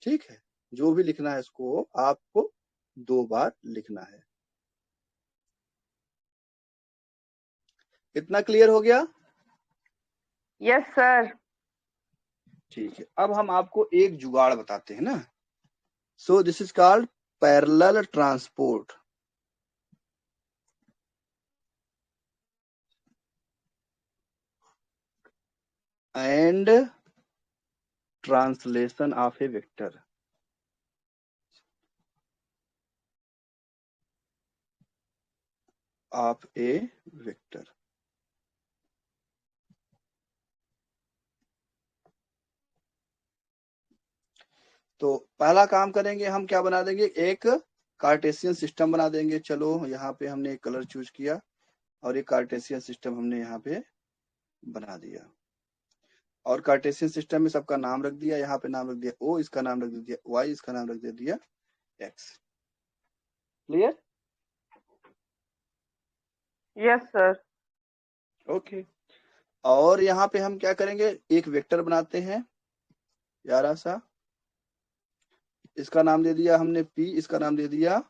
ठीक है? जो भी लिखना है उसको आपको दो बार लिखना है। इतना क्लियर हो गया? Yes sir. ठीक है, अब हम आपको एक जुगाड़ बताते हैं ना। So this is called parallel transport and translation of A vector. Of A vector. तो पहला काम करेंगे हम, क्या बना देंगे? एक कार्टेशियन सिस्टम बना देंगे। चलो यहाँ पे हमने एक कलर चूज किया और एक कार्टेशियन सिस्टम हमने यहाँ पे बना दिया। और कार्टेशियन सिस्टम में सबका नाम रख दिया। यहाँ पे नाम रख दिया O, इसका नाम रख दिया Y, इसका नाम रख दिया X। Clear? Yes sir. Okay. और यहाँ पे हम क्या करेंगे? एक वेक्टर बनाते हैं प्यारा सा। इसका नाम दे दिया हमने P, इसका नाम दे दिया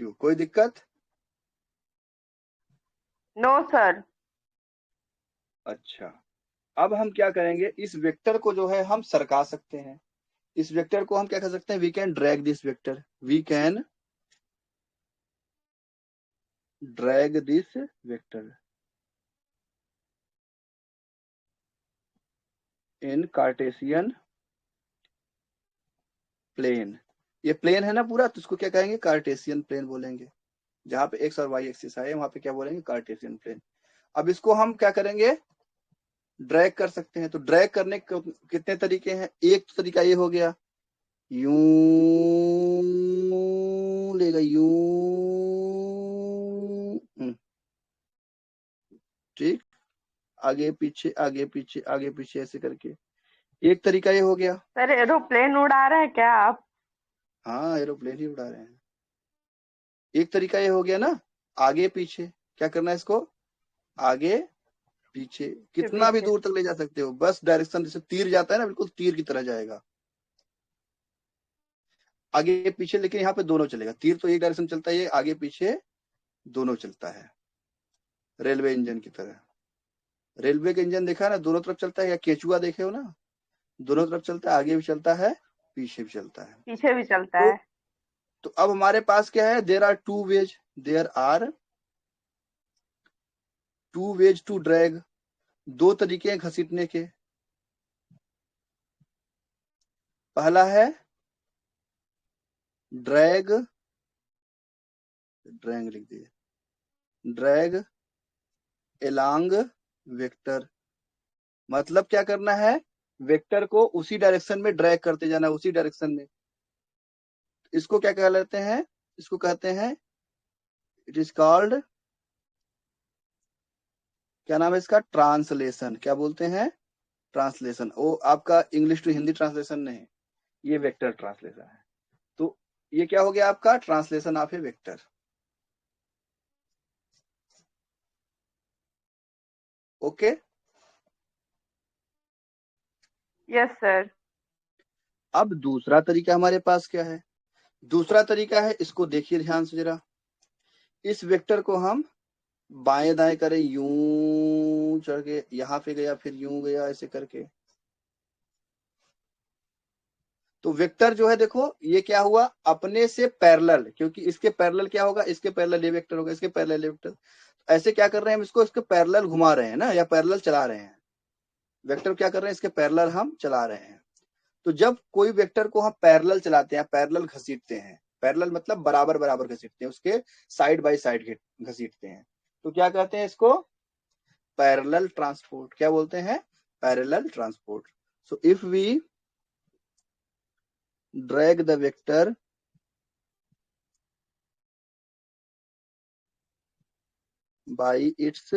Q। कोई दिक्कत? No sir. अच्छा, अब हम क्या करेंगे? इस वेक्टर को जो है हम सरका सकते हैं। इस वेक्टर को हम क्या कर सकते हैं? We can drag this vector, we can drag this vector in Cartesian plane. ये प्लेन है ना पूरा, तो इसको क्या कहेंगे? कार्टेशियन प्लेन बोलेंगे। जहां पे एक्स और वाई एक्सिस आए वहां पे क्या बोलेंगे? Cartesian plane. अब इसको हम क्या करेंगे? ड्रैग कर सकते हैं। तो ड्रैग करने के कितने तरीके हैं? एक तरीका ये हो गया, यूं लेगा, यूं। ठीक, आगे पीछे आगे पीछे आगे पीछे ऐसे करके। एक तरीका ये हो गया। सर एरोप्लेन उड़ा रहे हैं क्या आप? हाँ, एरोप्लेन ही उड़ा रहे हैं। एक तरीका ये हो गया ना, आगे पीछे। क्या करना है इसको? आगे पीछे, के कितना भी पीछे। दूर तक ले जा सकते हो। बस डायरेक्शन जैसे तीर जाता है ना, बिल्कुल तीर की तरह जाएगा आगे पीछे। लेकिन यहाँ पे दोनों चलेगा। तीर तो एक डायरेक्शन चलता है, ये आगे पीछे दोनों चलता है, रेलवे इंजन की तरह। रेलवे का इंजन देखा ना, दोनों तरफ चलता है। या केचुआ देखे हो ना, दोनों तरफ चलता है, आगे भी चलता है, पीछे भी चलता है। पीछे भी चलता तो है। तो अब हमारे पास क्या है? There are two ways, there are two ways to drag. दो तरीके हैं घसीटने के। पहला है ड्रैग, ड्रैग लिख दिए, ड्रैग एलॉन्ग वेक्टर। मतलब क्या करना है? वेक्टर को उसी डायरेक्शन में ड्रैग करते जाना, उसी डायरेक्शन में। इसको क्या कह लेते हैं, इसको कहते हैं, इट इज कॉल्ड, क्या नाम है इसका, ट्रांसलेशन। क्या बोलते हैं, ट्रांसलेशन। वो आपका इंग्लिश टू हिंदी ट्रांसलेशन नहीं, ये वेक्टर ट्रांसलेशन है। तो ये क्या हो गया आपका, translation of A vector. Okay. Yes sir. अब दूसरा तरीका हमारे पास क्या है, दूसरा तरीका है, इसको देखिए ध्यान से जरा। इस वेक्टर को हम बाएं दाएं करें, यूं चढ़ के यहां पे गया, फिर यूं गया, ऐसे करके। तो वेक्टर जो है देखो, ये क्या हुआ, अपने से पैरेलल, क्योंकि इसके पैरेलल क्या होगा, इसके पैरेलल ये वेक्टर होगा, इसके पैरेलल ये वेक्टर। ऐसे क्या कर रहे हैं हम, इसको इसके पैरेलल घुमा रहे हैं ना, या पैरेलल चला रहे हैं। वेक्टर क्या कर रहे हैं, इसके पैरेलल हम चला रहे हैं। तो जब कोई वेक्टर को हम पैरेलल चलाते हैं, पैरेलल घसीटते हैं, पैरेलल मतलब बराबर बराबर घसीटते हैं, उसके साइड बाय साइड घसीटते हैं, तो क्या कहते हैं इसको, पैरेलल ट्रांसपोर्ट। क्या बोलते हैं, parallel transport. So if we drag the vector by its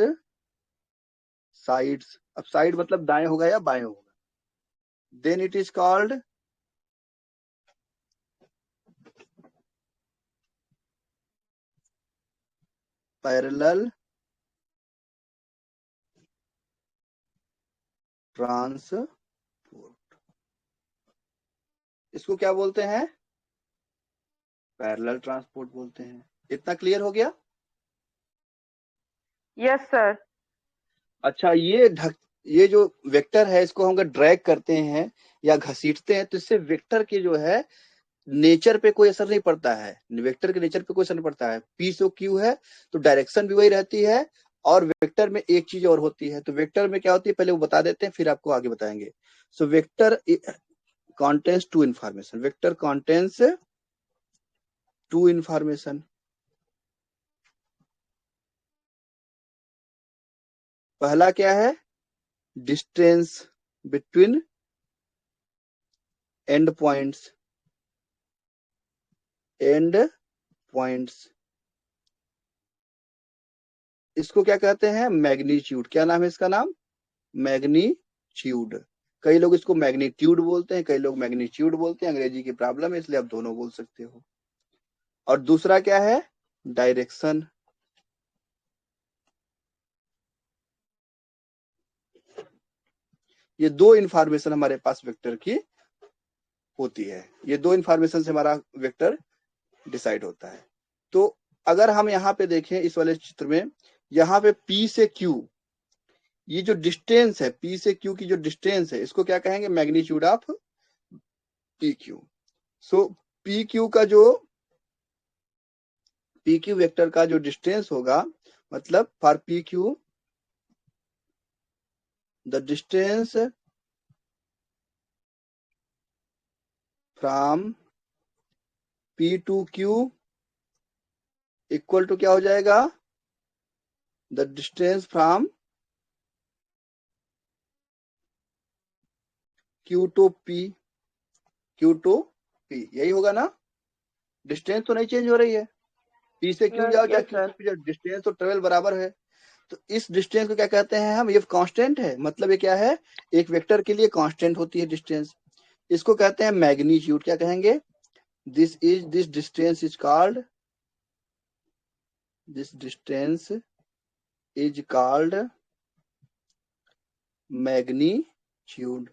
sides, अब साइड मतलब दाएं होगा या बाएं होगा, then it is called parallel transport। इसको क्या बोलते हैं, पैरेलल ट्रांसपोर्ट बोलते हैं। इतना क्लियर हो गया। Yes sir. अच्छा, ये जो वेक्टर है, इसको हम अगर ड्रैग करते हैं या घसीटते हैं, तो इससे वेक्टर के जो है नेचर पे कोई असर नहीं पड़ता है, वेक्टर के नेचर पे कोई असर नहीं पड़ता है। पी सो क्यू है तो डायरेक्शन भी वही रहती है, और वेक्टर में एक चीज और होती है। तो वेक्टर में क्या होती है, पहले वो बता देते हैं, फिर आपको आगे बताएंगे। So vector contains two information, vector contains two information। पहला क्या है, distance between and points, and points, इसको क्या कहते हैं, मैग्नीट्यूड। क्या नाम है इसका नाम, मैग्नीट्यूड। कई लोग इसको मैग्नीट्यूड बोलते हैं, कई लोग मैग्नीट्यूड बोलते हैं, अंग्रेजी की प्रॉब्लम है इसलिए आप दोनों बोल सकते हो। और दूसरा क्या है, डायरेक्शन। ये दो इंफॉर्मेशन हमारे पास वेक्टर की होती है, ये दो इंफॉर्मेशन से हमारा वेक्टर डिसाइड होता है। तो अगर हम यहाँ पे देखें इस वाले चित्र में, यहाँ पे P से Q, ये जो डिस्टेंस है, P से Q की जो डिस्टेंस है, इसको क्या कहेंगे, magnitude of PQ। So PQ का जो, PQ वेक्टर का जो डिस्टेंस होगा, मतलब for PQ the distance from P to Q equal to क्या हो जाएगा, the distance from Q to P, Q to P, यही होगा ना। डिस्टेंस तो नहीं चेंज हो रही है, P से Q जाओ चाहे यस Q से सर। P जाओ, डिस्टेंस तो ट्रेवल बराबर है। तो इस डिस्टेंस को क्या कहते हैं हम, ये कांस्टेंट है, मतलब ये क्या है, एक वेक्टर के लिए कांस्टेंट होती है डिस्टेंस। इसको कहते हैं मैग्नीट्यूड। क्या कहेंगे, this distance is called, this distance is called magnitude.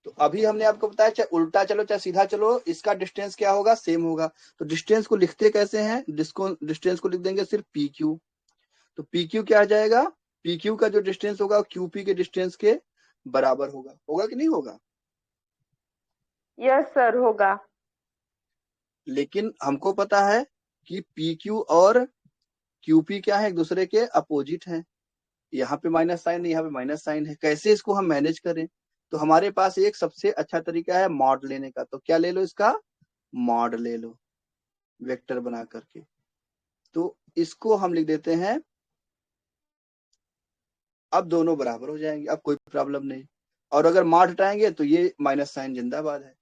तो अभी हमने आपको बताया, चाहे उल्टा चलो चाहे सीधा चलो, इसका डिस्टेंस क्या होगा, सेम होगा। तो डिस्टेंस को लिखते कैसे हैं, डिस्टेंस को लिख देंगे सिर्फ PQ। तो PQ क्या आ जाएगा, PQ का जो डिस्टेंस होगा QP के डिस्टेंस के बराबर होगा, होगा कि नहीं होगा। यस सर होगा। लेकिन हमको पता है कि PQ और QP क्या है, एक दूसरे के अपोजिट हैं। यहाँ पे माइनस साइन है, यहाँ पे माइनस साइन है, कैसे इसको हम मैनेज करें। तो हमारे पास एक सबसे अच्छा तरीका है मॉड लेने का। तो क्या ले लो, इसका मॉड ले लो वेक्टर बना करके। तो इसको हम लिख देते हैं अब दोनों बराबर हो जाएंगे, अब कोई प्रॉब्लम नहीं। और अगर मॉड हटाएंगे तो ये माइनस साइन जिंदाबाद है।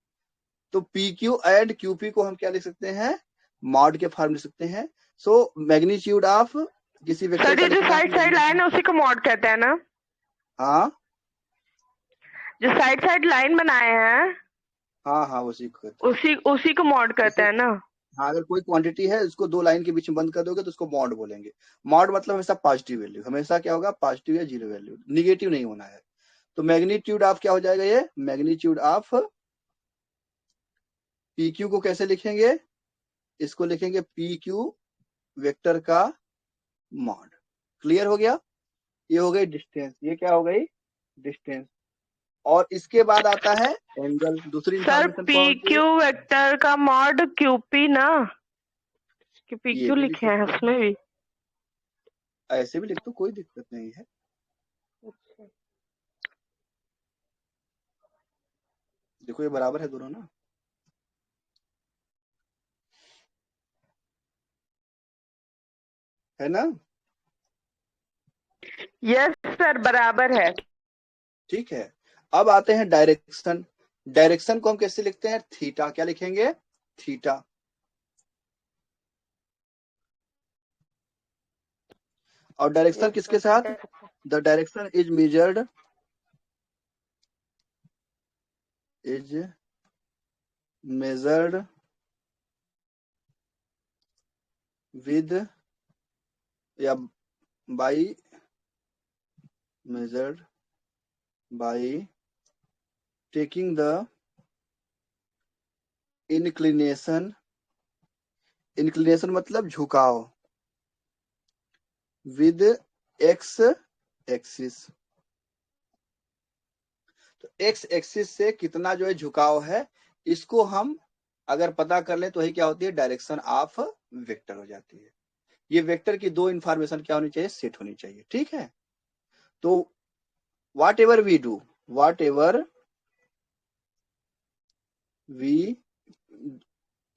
तो पी क्यू एंड क्यूपी को हम क्या लिख सकते हैं, मॉड के फॉर्म लिख सकते हैं। सो मैग्नीट्यूड ऑफ किसी वेक्टर सर का ये जो लिखना साइड साइड लाइन है उसी को मॉड कहते हैं ना? हाँ जो साइड साइड लाइन बनाए हैं हाँ हाँ, उसी को कहते हैं। उसी को मॉड कहते जैसे हैं ना? हाँ, अगर कोई क्वांटिटी है उसको दो लाइन के बीच में बंद कर दोगे तो उसको मॉड बोलेंगे। मॉड मतलब हमेशा पॉजिटिव वैल्यू, हमेशा क्या होगा, पॉजिटिव या जीरो वैल्यू, निगेटिव नहीं होना है। तो मैग्नीट्यूड ऑफ क्या हो जाएगा, ये मैग्नीट्यूड ऑफ पी क्यू को कैसे लिखेंगे, इसको लिखेंगे पी क्यू वेक्टर का मॉड। क्लियर हो गया? ये हो गई डिस्टेंस, ये क्या हो गई, डिस्टेंस। और इसके बाद आता है एंगल। दूसरी सर इंफॉर्मेशन पी कौन सी है, क्यू वेक्टर का मॉड क्यूपी ना, कि पी ये क्यू भी लिख लिखे हैं सकते हैं, उसमें भी? ऐसे भी लिख दो, कोई दिक्कत नहीं है। देखो ये बराबर है दोनों ना। है ना? यस सर बराबर है। ठीक है। अब आते हैं डायरेक्शन। डायरेक्शन को हम कैसे लिखते हैं, थीटा। क्या लिखेंगे, थीटा। और डायरेक्शन यस किसके सर साथ, the direction is measured with या by, measured by taking the inclination, inclination मतलब झुकाव, with x एक्सिस। तो x एक्सिस से कितना जो है झुकाव है, इसको हम अगर पता कर लें तो यही क्या होती है, डायरेक्शन ऑफ वेक्टर हो जाती है। ये वेक्टर की दो इंफॉर्मेशन क्या होनी चाहिए, सेट होनी चाहिए। ठीक है। तो whatever we do, whatever we,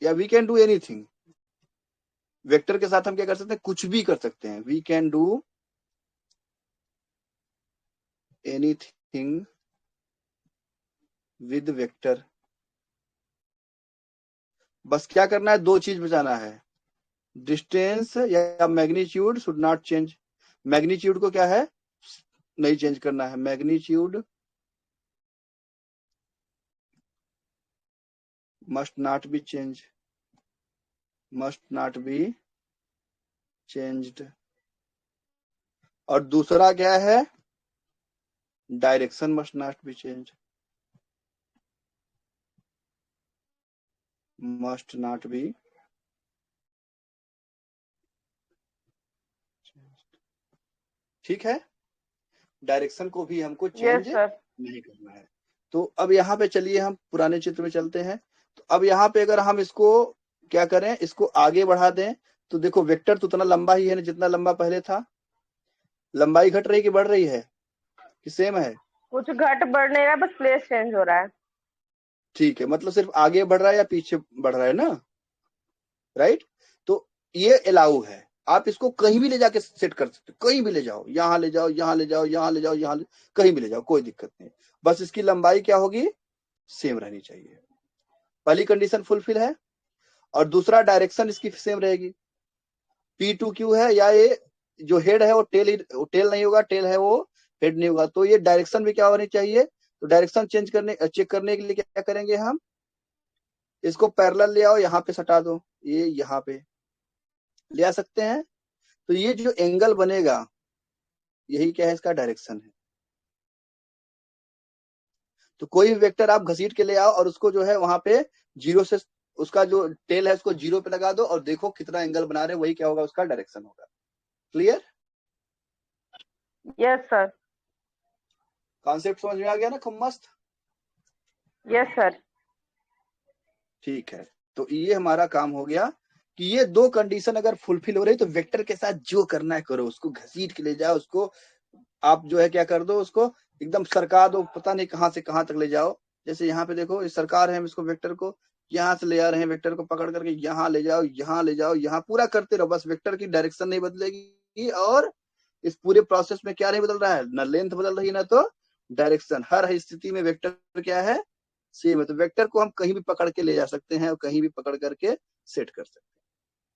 या we can do anything, vector के साथ हम क्या कर सकते हैं, कुछ भी कर सकते हैं। We can do anything with vector. बस क्या करना है, दो चीज बचाना है, डिस्टेंस या magnitude should not change. Magnitude को क्या है, नहीं चेंज करना है। Magnitude must not be change, must not be changed. और दूसरा क्या है, direction must not be change, must not be. ठीक है। डायरेक्शन को भी हमको यस चेंज सर। नहीं करना है। तो अब यहाँ पे चलिए हम पुराने चित्र में चलते हैं। तो अब यहाँ पे अगर हम इसको क्या करें, इसको आगे बढ़ा दें, तो देखो वेक्टर तो उतना लंबा ही है ना जितना लंबा पहले था। लंबाई घट रही कि बढ़ रही है, कि सेम है? कुछ घट बढ़ नहीं रहा, बस प्लेस चेंज हो रहा है। ठीक है, मतलब सिर्फ आगे बढ़ रहा है या पीछे बढ़ रहा है ना, राइट? तो ये अलाउ है, आप इसको कहीं भी ले जाके सेट कर सकते हो, कहीं भी ले जाओ, यहाँ ले जाओ, यहाँ ले जाओ, यहाँ ले जाओ, यहाँ कहीं भी ले जाओ, कोई दिक्कत नहीं। बस इसकी लंबाई क्या होगी, सेम रहनी चाहिए। पहली कंडीशन फुलफिल है। और दूसरा, डायरेक्शन इसकी सेम रहेगी। P2Q है, या ये जो हेड है वो टेल नहीं होगा, टेल है वो हेड नहीं होगा। तो ये डायरेक्शन भी क्या होनी चाहिए, तो डायरेक्शन चेक करने के लिए क्या करेंगे हम, इसको पैरेलल ले आओ, यहाँ पे सटा दो, ये यहाँ पे ले आ सकते हैं। तो ये जो एंगल बनेगा यही क्या है, इसका डायरेक्शन है। तो कोई भी वेक्टर आप घसीट के ले आओ और उसको जो है वहां पे जीरो से, उसका जो टेल है उसको जीरो पे लगा दो और देखो कितना एंगल बना रहे, वही क्या होगा, उसका डायरेक्शन होगा। क्लियर? Yes sir. कॉन्सेप्ट समझ में आ गया ना, खूब मस्त। Yes sir. ठीक है। तो ये हमारा काम हो गया कि ये दो कंडीशन अगर फुलफिल हो रही तो वेक्टर के साथ जो करना है करो, उसको घसीट के ले जाओ, उसको आप जो है क्या कर दो, उसको एकदम सरका दो, पता नहीं कहां से कहां तक ले जाओ। जैसे यहाँ पे देखो, इस सरकार है, हम इसको वेक्टर को यहाँ से ले आ रहे हैं, वेक्टर को पकड़ करके यहाँ ले जाओ, यहाँ ले जाओ, यहाँ पूरा करते रहो, बस वेक्टर की डायरेक्शन नहीं बदलेगी और इस पूरे प्रोसेस में क्या नहीं बदल रहा है, ना लेंथ बदल रही है ना तो डायरेक्शन। हर स्थिति में वेक्टर क्या है, सेम है। तो वेक्टर को हम कहीं भी पकड़ के ले जा सकते हैं और कहीं भी पकड़ करके सेट कर सकते हैं।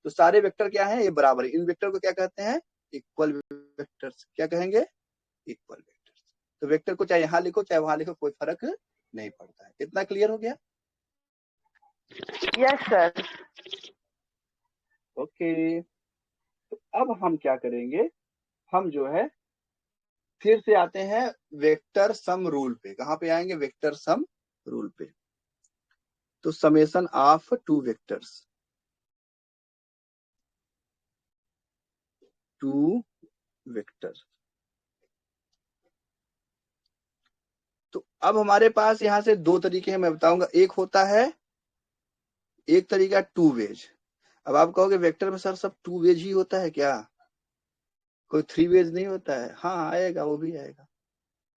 तो सारे वेक्टर क्या है, ये बराबर है। इन वेक्टर को क्या कहते हैं, इक्वल वेक्टर्स। क्या कहेंगे, इक्वल वेक्टर्स। तो वेक्टर को चाहे यहाँ लिखो चाहे वहां लिखो, कोई फर्क नहीं पड़ता है। इतना क्लियर हो गया? Yes sir. ओके, तो अब हम क्या करेंगे, हम जो है फिर से आते हैं वेक्टर सम रूल पे। कहां पे आएंगे, वेक्टर सम रूल पे। तो summation of two vectors, two vector. तो अब हमारे पास यहां से दो तरीके हैं, मैं बताऊंगा। एक होता है, एक तरीका टू वेज। अब आप कहोगे वेक्टर में सर सब टू वेज ही होता है क्या, कोई थ्री वेज नहीं होता है? हाँ आएगा, वो भी आएगा।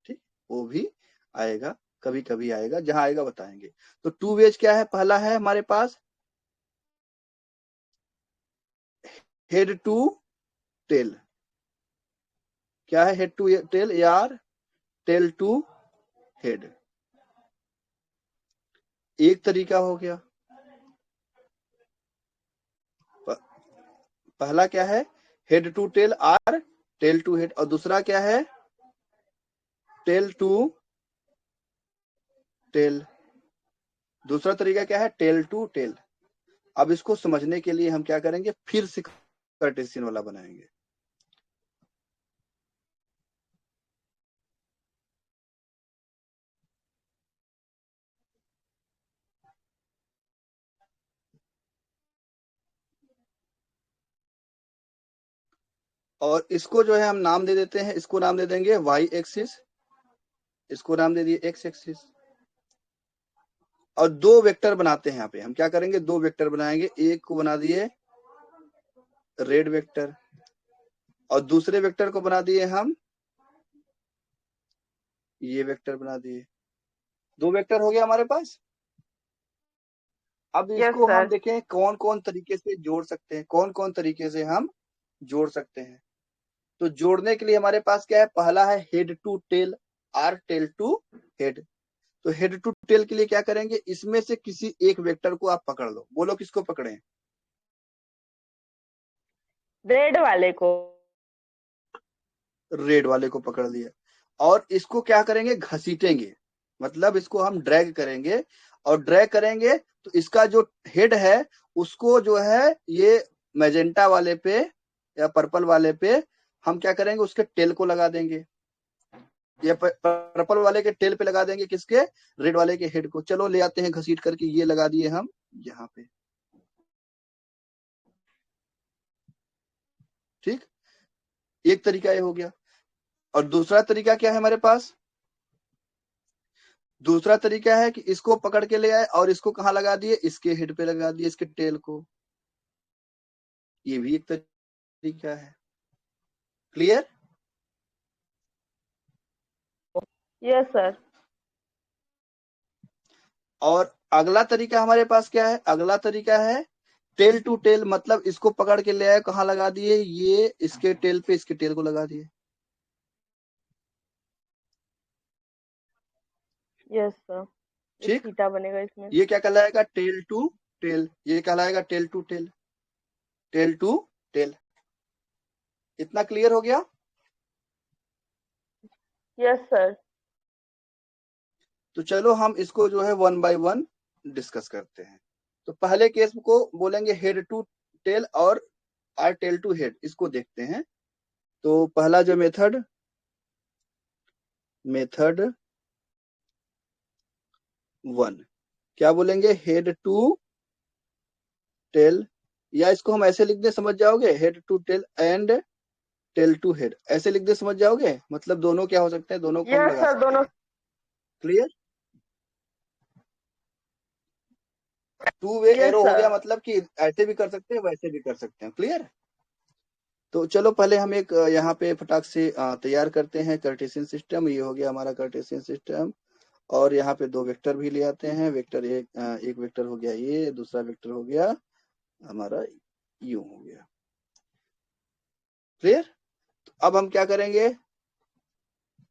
ठीक, वो भी आएगा, कभी कभी आएगा, जहां आएगा बताएंगे। तो टू वेज क्या है, पहला है हमारे पास हेड टू टेल। क्या है, हेड टू टेल यार, टेल टू हेड। एक तरीका हो गया। पहला क्या है, हेड टू टेल और टेल टू हेड। और दूसरा क्या है, टेल टू टेल। दूसरा तरीका क्या है, टेल टू टेल। अब इसको समझने के लिए हम क्या करेंगे, फिर से कार्टेशियन वाला बनाएंगे। और इसको जो है हम नाम दे देते हैं, इसको नाम दे देंगे वाई एक्सिस, इसको नाम दे दिए एक्स एक्सिस। और दो वेक्टर बनाते हैं यहाँ पे। हम क्या करेंगे, दो वेक्टर बनाएंगे। एक को बना दिए रेड वेक्टर और दूसरे वेक्टर को बना दिए हम ये वेक्टर बना दिए। दो वेक्टर हो गया हमारे पास। अब यस इसको हम सर। देखें कौन कौन तरीके से जोड़ सकते हैं, कौन कौन तरीके से हम जोड़ सकते हैं। तो जोड़ने के लिए हमारे पास क्या है, पहला है हेड टू टेल और टेल टू हेड। तो हेड टू टेल के लिए क्या करेंगे, इसमें से किसी एक वेक्टर को आप पकड़ लो। बोलो किसको पकड़े, रेड वाले को। रेड वाले को पकड़ लिया। और इसको क्या करेंगे, घसीटेंगे, मतलब इसको हम ड्रैग करेंगे। और ड्रैग करेंगे तो इसका जो हेड है उसको जो है ये मैजेंटा वाले पे या पर्पल वाले पे हम क्या करेंगे, उसके टेल को लगा देंगे। या पर्पल वाले के टेल पे लगा देंगे किसके, रेड वाले के हेड को। चलो ले आते हैं घसीट करके, ये लगा दिए हम यहाँ पे। ठीक, एक तरीका ये हो गया। और दूसरा तरीका क्या है हमारे पास, दूसरा तरीका है कि इसको पकड़ के ले आए और इसको कहाँ लगा दिए, इसके हेड पे लगा दिए, इसके टेल को। ये भी एक तरीका है। क्लियर? Yes sir. और अगला तरीका हमारे पास क्या है, अगला तरीका है टेल टू टेल। मतलब इसको पकड़ के ले आए, कहाँ लगा दिए, ये इसके टेल पे इसके टेल को लगा दिए। Yes sir. एक ठीक, थीटा बनेगा इसमें। ये क्या कहलाएगा, टेल टू टेल। ये कहलाएगा tail to tail, tail to tail. इतना क्लियर हो गया? Yes sir. तो चलो हम इसको जो है वन बाय वन डिस्कस करते हैं। तो पहले केस को बोलेंगे हेड टू टेल और आर टेल टू हेड, इसको देखते हैं। तो पहला जो मेथड, मेथड वन, क्या बोलेंगे, हेड टू टेल। या इसको हम ऐसे लिख दे, समझ जाओगे, head to tail and tail to head, ऐसे लिख दे, समझ जाओगे। मतलब दोनों क्या हो सकते हैं, दोनों को हम यस लगा सर, सकते दोनों। हैं। Clear? Two way yes arrow हो गया, सर। मतलब कि ऐसे भी कर सकते हैं वैसे भी कर सकते हैं। क्लियर? तो चलो पहले हम एक यहाँ पे फटाक से तैयार करते हैं कार्टेशियन सिस्टम। ये हो गया हमारा कार्टेशियन सिस्टम। और यहाँ पे दो वेक्टर भी ले आते हैं। वेक्टर एक वेक्टर हो गया ये, दूसरा वेक्टर हो गया हमारा यूं हो गया। क्लियर? अब हम क्या करेंगे,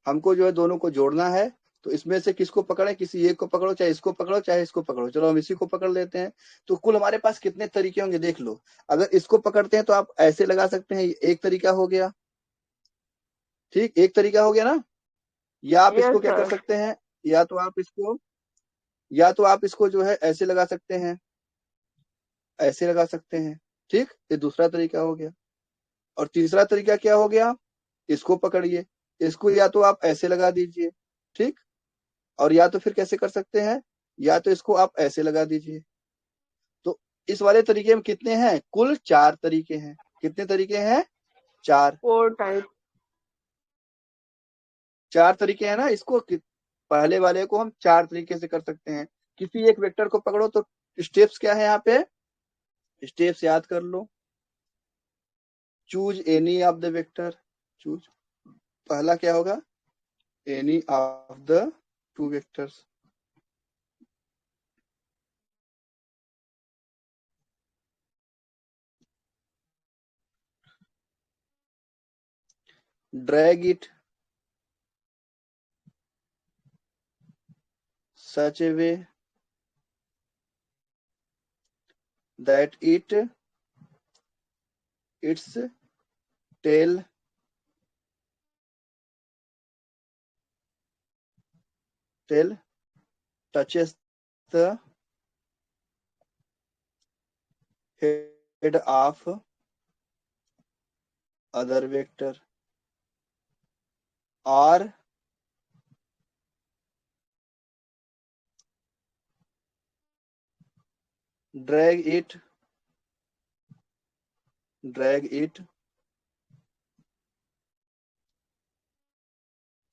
हमको जो है दोनों को जोड़ना है, तो इसमें से किसको पकड़े, किसी एक को पकड़ो, चाहे इसको पकड़ो चाहे इसको पकड़ो, चलो हम इसी को पकड़ लेते हैं। तो कुल हमारे पास कितने तरीके होंगे देख लो। अगर इसको पकड़ते हैं तो आप ऐसे लगा सकते हैं, एक तरीका हो गया, ठीक, एक तरीका हो गया ना। या आप यस इसको क्या कर सर। सकते हैं, या तो आप इसको जो है ऐसे लगा सकते हैं, ऐसे लगा सकते हैं, ठीक, ये दूसरा तरीका हो गया। और तीसरा तरीका क्या हो गया, इसको पकड़िए, इसको या तो आप ऐसे लगा दीजिए, ठीक, और या तो फिर कैसे कर सकते हैं, या तो इसको आप ऐसे लगा दीजिए। तो इस वाले तरीके में कितने हैं, कुल 4 तरीके हैं। कितने तरीके हैं, 4। 4 टाइप। 4 तरीके हैं ना, इसको पहले वाले को हम 4 तरीके से कर सकते हैं। किसी एक वेक्टर को पकड़ो, तो स्टेप्स क्या है यहाँ पे, स्टेप्स याद कर लो। Choose any of the vector, choose, पहला क्या होगा, any of the 2 vectors. drag it such a way that its tail touches the head of other vector, or drag it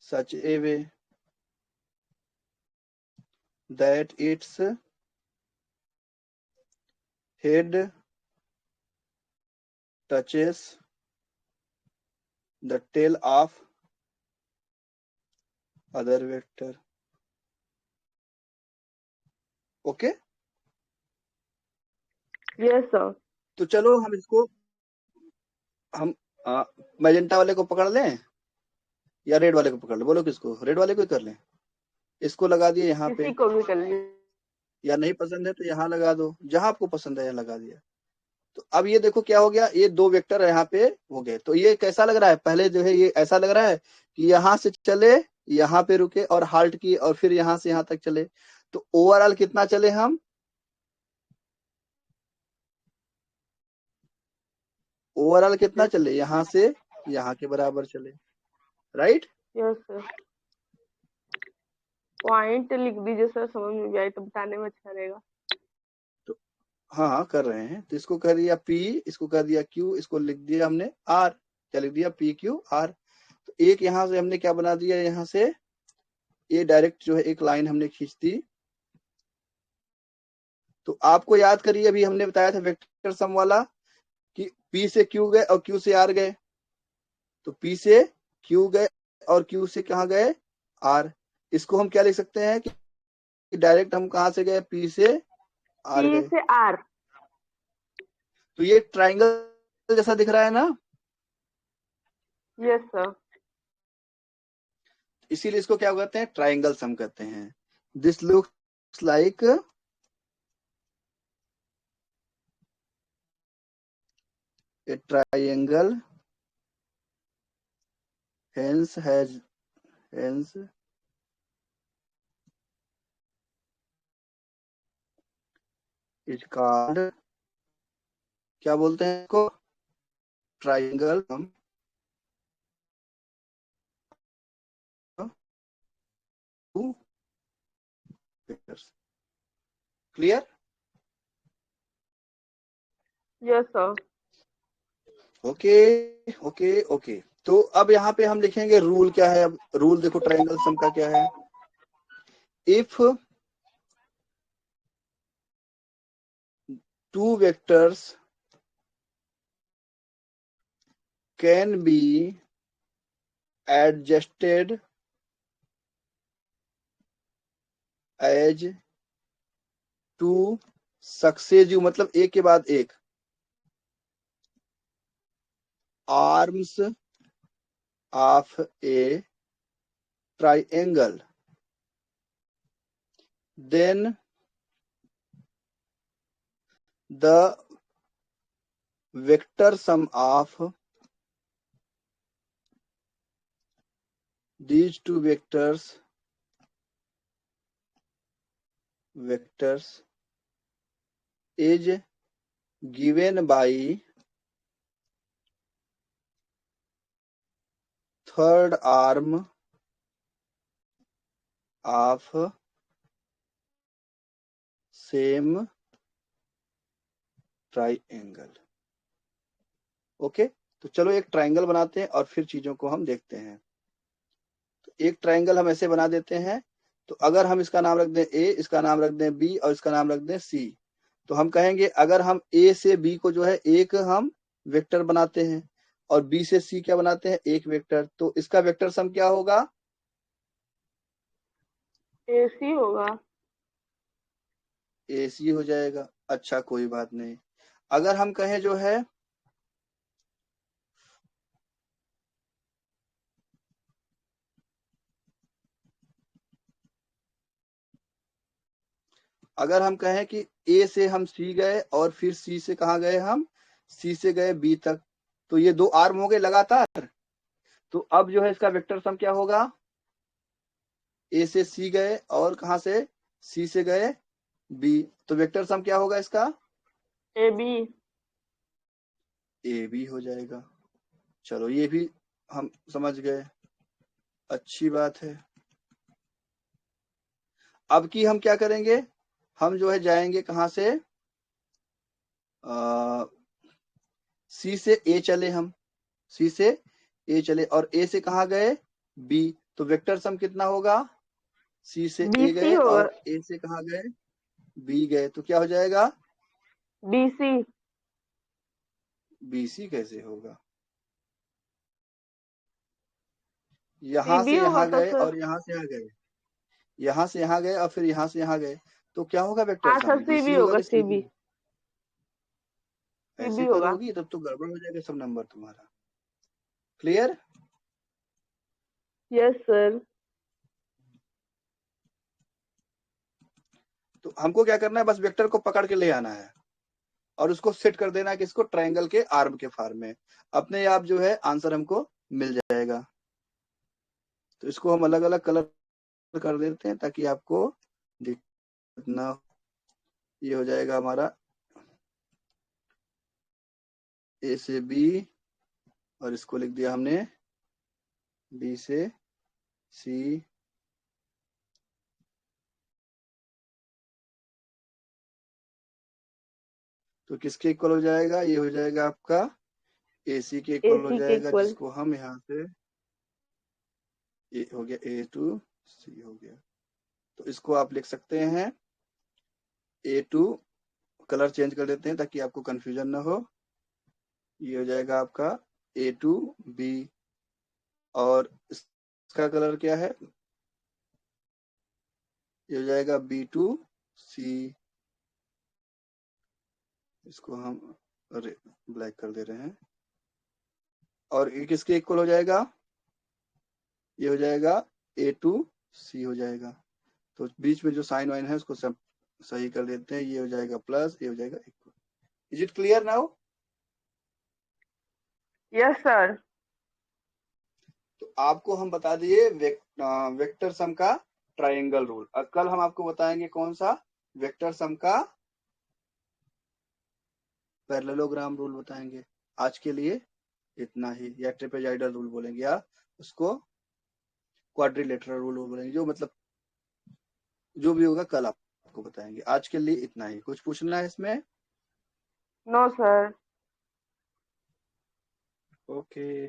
such a way that its head touches the tail of other vector। Okay, yes sir. तो चलो हम इसको, हम magenta वाले को पकड़ लें या रेड वाले को पकड़ लें, बोलो किसको, रेड वाले को ही कर लें। इसको लगा दिए यहाँ पे, किसी को भी कर लीजिए। या नहीं पसंद है तो यहाँ लगा दो, जहां आपको पसंद है यहाँ लगा दिया। तो अब ये देखो क्या हो गया, ये 2 वेक्टर यहाँ पे हो गए। तो ये कैसा लग रहा है, पहले जो है ये ऐसा लग रहा है कि यहाँ से चले, यहाँ पे रुके और हाल्ट किए, और फिर यहाँ से यहाँ तक चले। तो ओवरऑल कितना चले हम, ओवरऑल कितना चले, यहाँ से यहाँ के बराबर चले, राइट। Yes sir. पॉइंट लिख दीजिए सर, समझ में भी आए तो बताने में अच्छा रहेगा। तो हाँ हाँ कर रहे हैं। तो इसको कर दिया P, इसको कर दिया Q, इसको लिख दिया हमने R, क्या लिख दिया, PQR। तो एक यहाँ से हमने क्या बना दिया, यहाँ से ये डायरेक्ट जो है एक लाइन हमने खींच दी। तो आपको याद करिए, अभी हमने बताया था वेक्टर सम वाला कि P से Q गए और Q से R गए, तो P से Q गए और Q से कहाँ गए, R। इसको हम क्या लिख सकते हैं कि डायरेक्ट हम कहाँ से गए, P से R पी गए। से आर। तो ये ट्राइंगल जैसा दिख रहा है ना, यस सर। इसीलिए इसको क्या कहते हैं, ट्राइंगल सम कहते हैं। This looks like a triangle, hence it called, क्या बोलते हैं इसको, triangle sum. Clear, yes sir. Okay okay okay. तो अब यहाँ पे हम लिखेंगे रूल क्या है। अब रूल देखो ट्राइंगल सम का क्या है, if 2 vectors can be adjusted as 2 successive, मतलब एक के बाद एक, arms of a triangle, then the vector sum of these two vectors is given by third arm of same triangle. Okay, तो चलो एक ट्राइंगल बनाते हैं और फिर चीजों को हम देखते हैं। तो एक ट्राइंगल हम ऐसे बना देते हैं। तो अगर हम इसका नाम रख दें ए, इसका नाम रख दें बी और इसका नाम रख दें सी, तो हम कहेंगे अगर हम ए से बी को जो है एक हम वेक्टर बनाते हैं और बी से सी क्या बनाते हैं, एक वेक्टर, तो इसका वेक्टर सम क्या होगा, AC होगा। ए सी हो जाएगा। अच्छा कोई बात नहीं। अगर हम कहें जो है अगर हम कहें कि ए से हम सी गए और फिर सी से कहा गए, हम सी से गए बी तक, तो ये दो आर्म हो गए लगातार। तो अब जो है इसका वेक्टर सम क्या होगा, ए से सी गए और कहां से, सी से गए बी, तो वेक्टर सम क्या होगा इसका, AB। ए बी हो जाएगा। चलो ये भी हम समझ गए, अच्छी बात है। अब की हम क्या करेंगे, हम जो है जाएंगे कहां से, सी से ए चले, हम सी से ए चले और ए से कहा गए बी, तो वेक्टर सम कितना होगा, सी से ए BC गए होगा। और ए से कहा गए बी गए, तो क्या हो जाएगा, BC। बीसी कैसे होगा, यहां CB से होगा यहां तो गए सर। और यहां से यहां गए, यहां से यहां गए और फिर यहां से यहां गए, तो क्या होगा वेक्टर हाँ सम, सर, बीसी CB होगा होगा, कि सीबी। CB। CB ऐसे होगा। करोगी तब तो गड़बड़ हो जाएगा सब नंबर तुम्हारा। क्लियर। Yes sir. तो हमको क्या करना है, बस वेक्टर को पकड़ के ले आना है और उसको सेट कर देना है कि इसको ट्रायंगल के आर्म के फॉर्म में, अपने आप जो है आंसर हमको मिल जाएगा। तो इसको हम अलग अलग कलर कर देते हैं ताकि आपको दिक्कत ना हो। ये हो जाएगा हमारा ए से बी और इसको लिख दिया हमने बी से सी, तो किसके इक्वल हो जाएगा, ये हो जाएगा आपका ए सी के इक्वल हो AC के जाएगा, इक्वल। जिसको हम यहाँ से ए हो गया, ए टू सी हो गया। तो इसको आप लिख सकते हैं ए टू, कलर चेंज कर देते हैं ताकि आपको कंफ्यूजन ना हो। ये हो जाएगा आपका ए टू बी और इसका कलर क्या है, ये हो जाएगा बी टू सी। इसको हम ब्लैक कर दे रहे हैं और ये किसके इक्वल हो जाएगा, ये हो जाएगा ए टू सी हो जाएगा। तो बीच में जो साइन वाइन है उसको सब सही कर देते हैं, ये हो जाएगा प्लस, ये हो जाएगा equal. Is it clear now. Yes sir. तो आपको हम बता दिए वेक्टर सम का ट्रायंगल रूल। कल हम आपको बताएंगे कौन सा, वेक्टर सम का पैरेललोग्राम रूल बताएंगे। आज के लिए इतना ही, या ट्रेपेजॉइडल रूल बोलेंगे या उसको क्वाड्रिलेटरल रूल बोलेंगे, जो मतलब जो भी होगा कल आपको बताएंगे। आज के लिए इतना ही। कुछ पूछना है इसमें। No sir. ओके।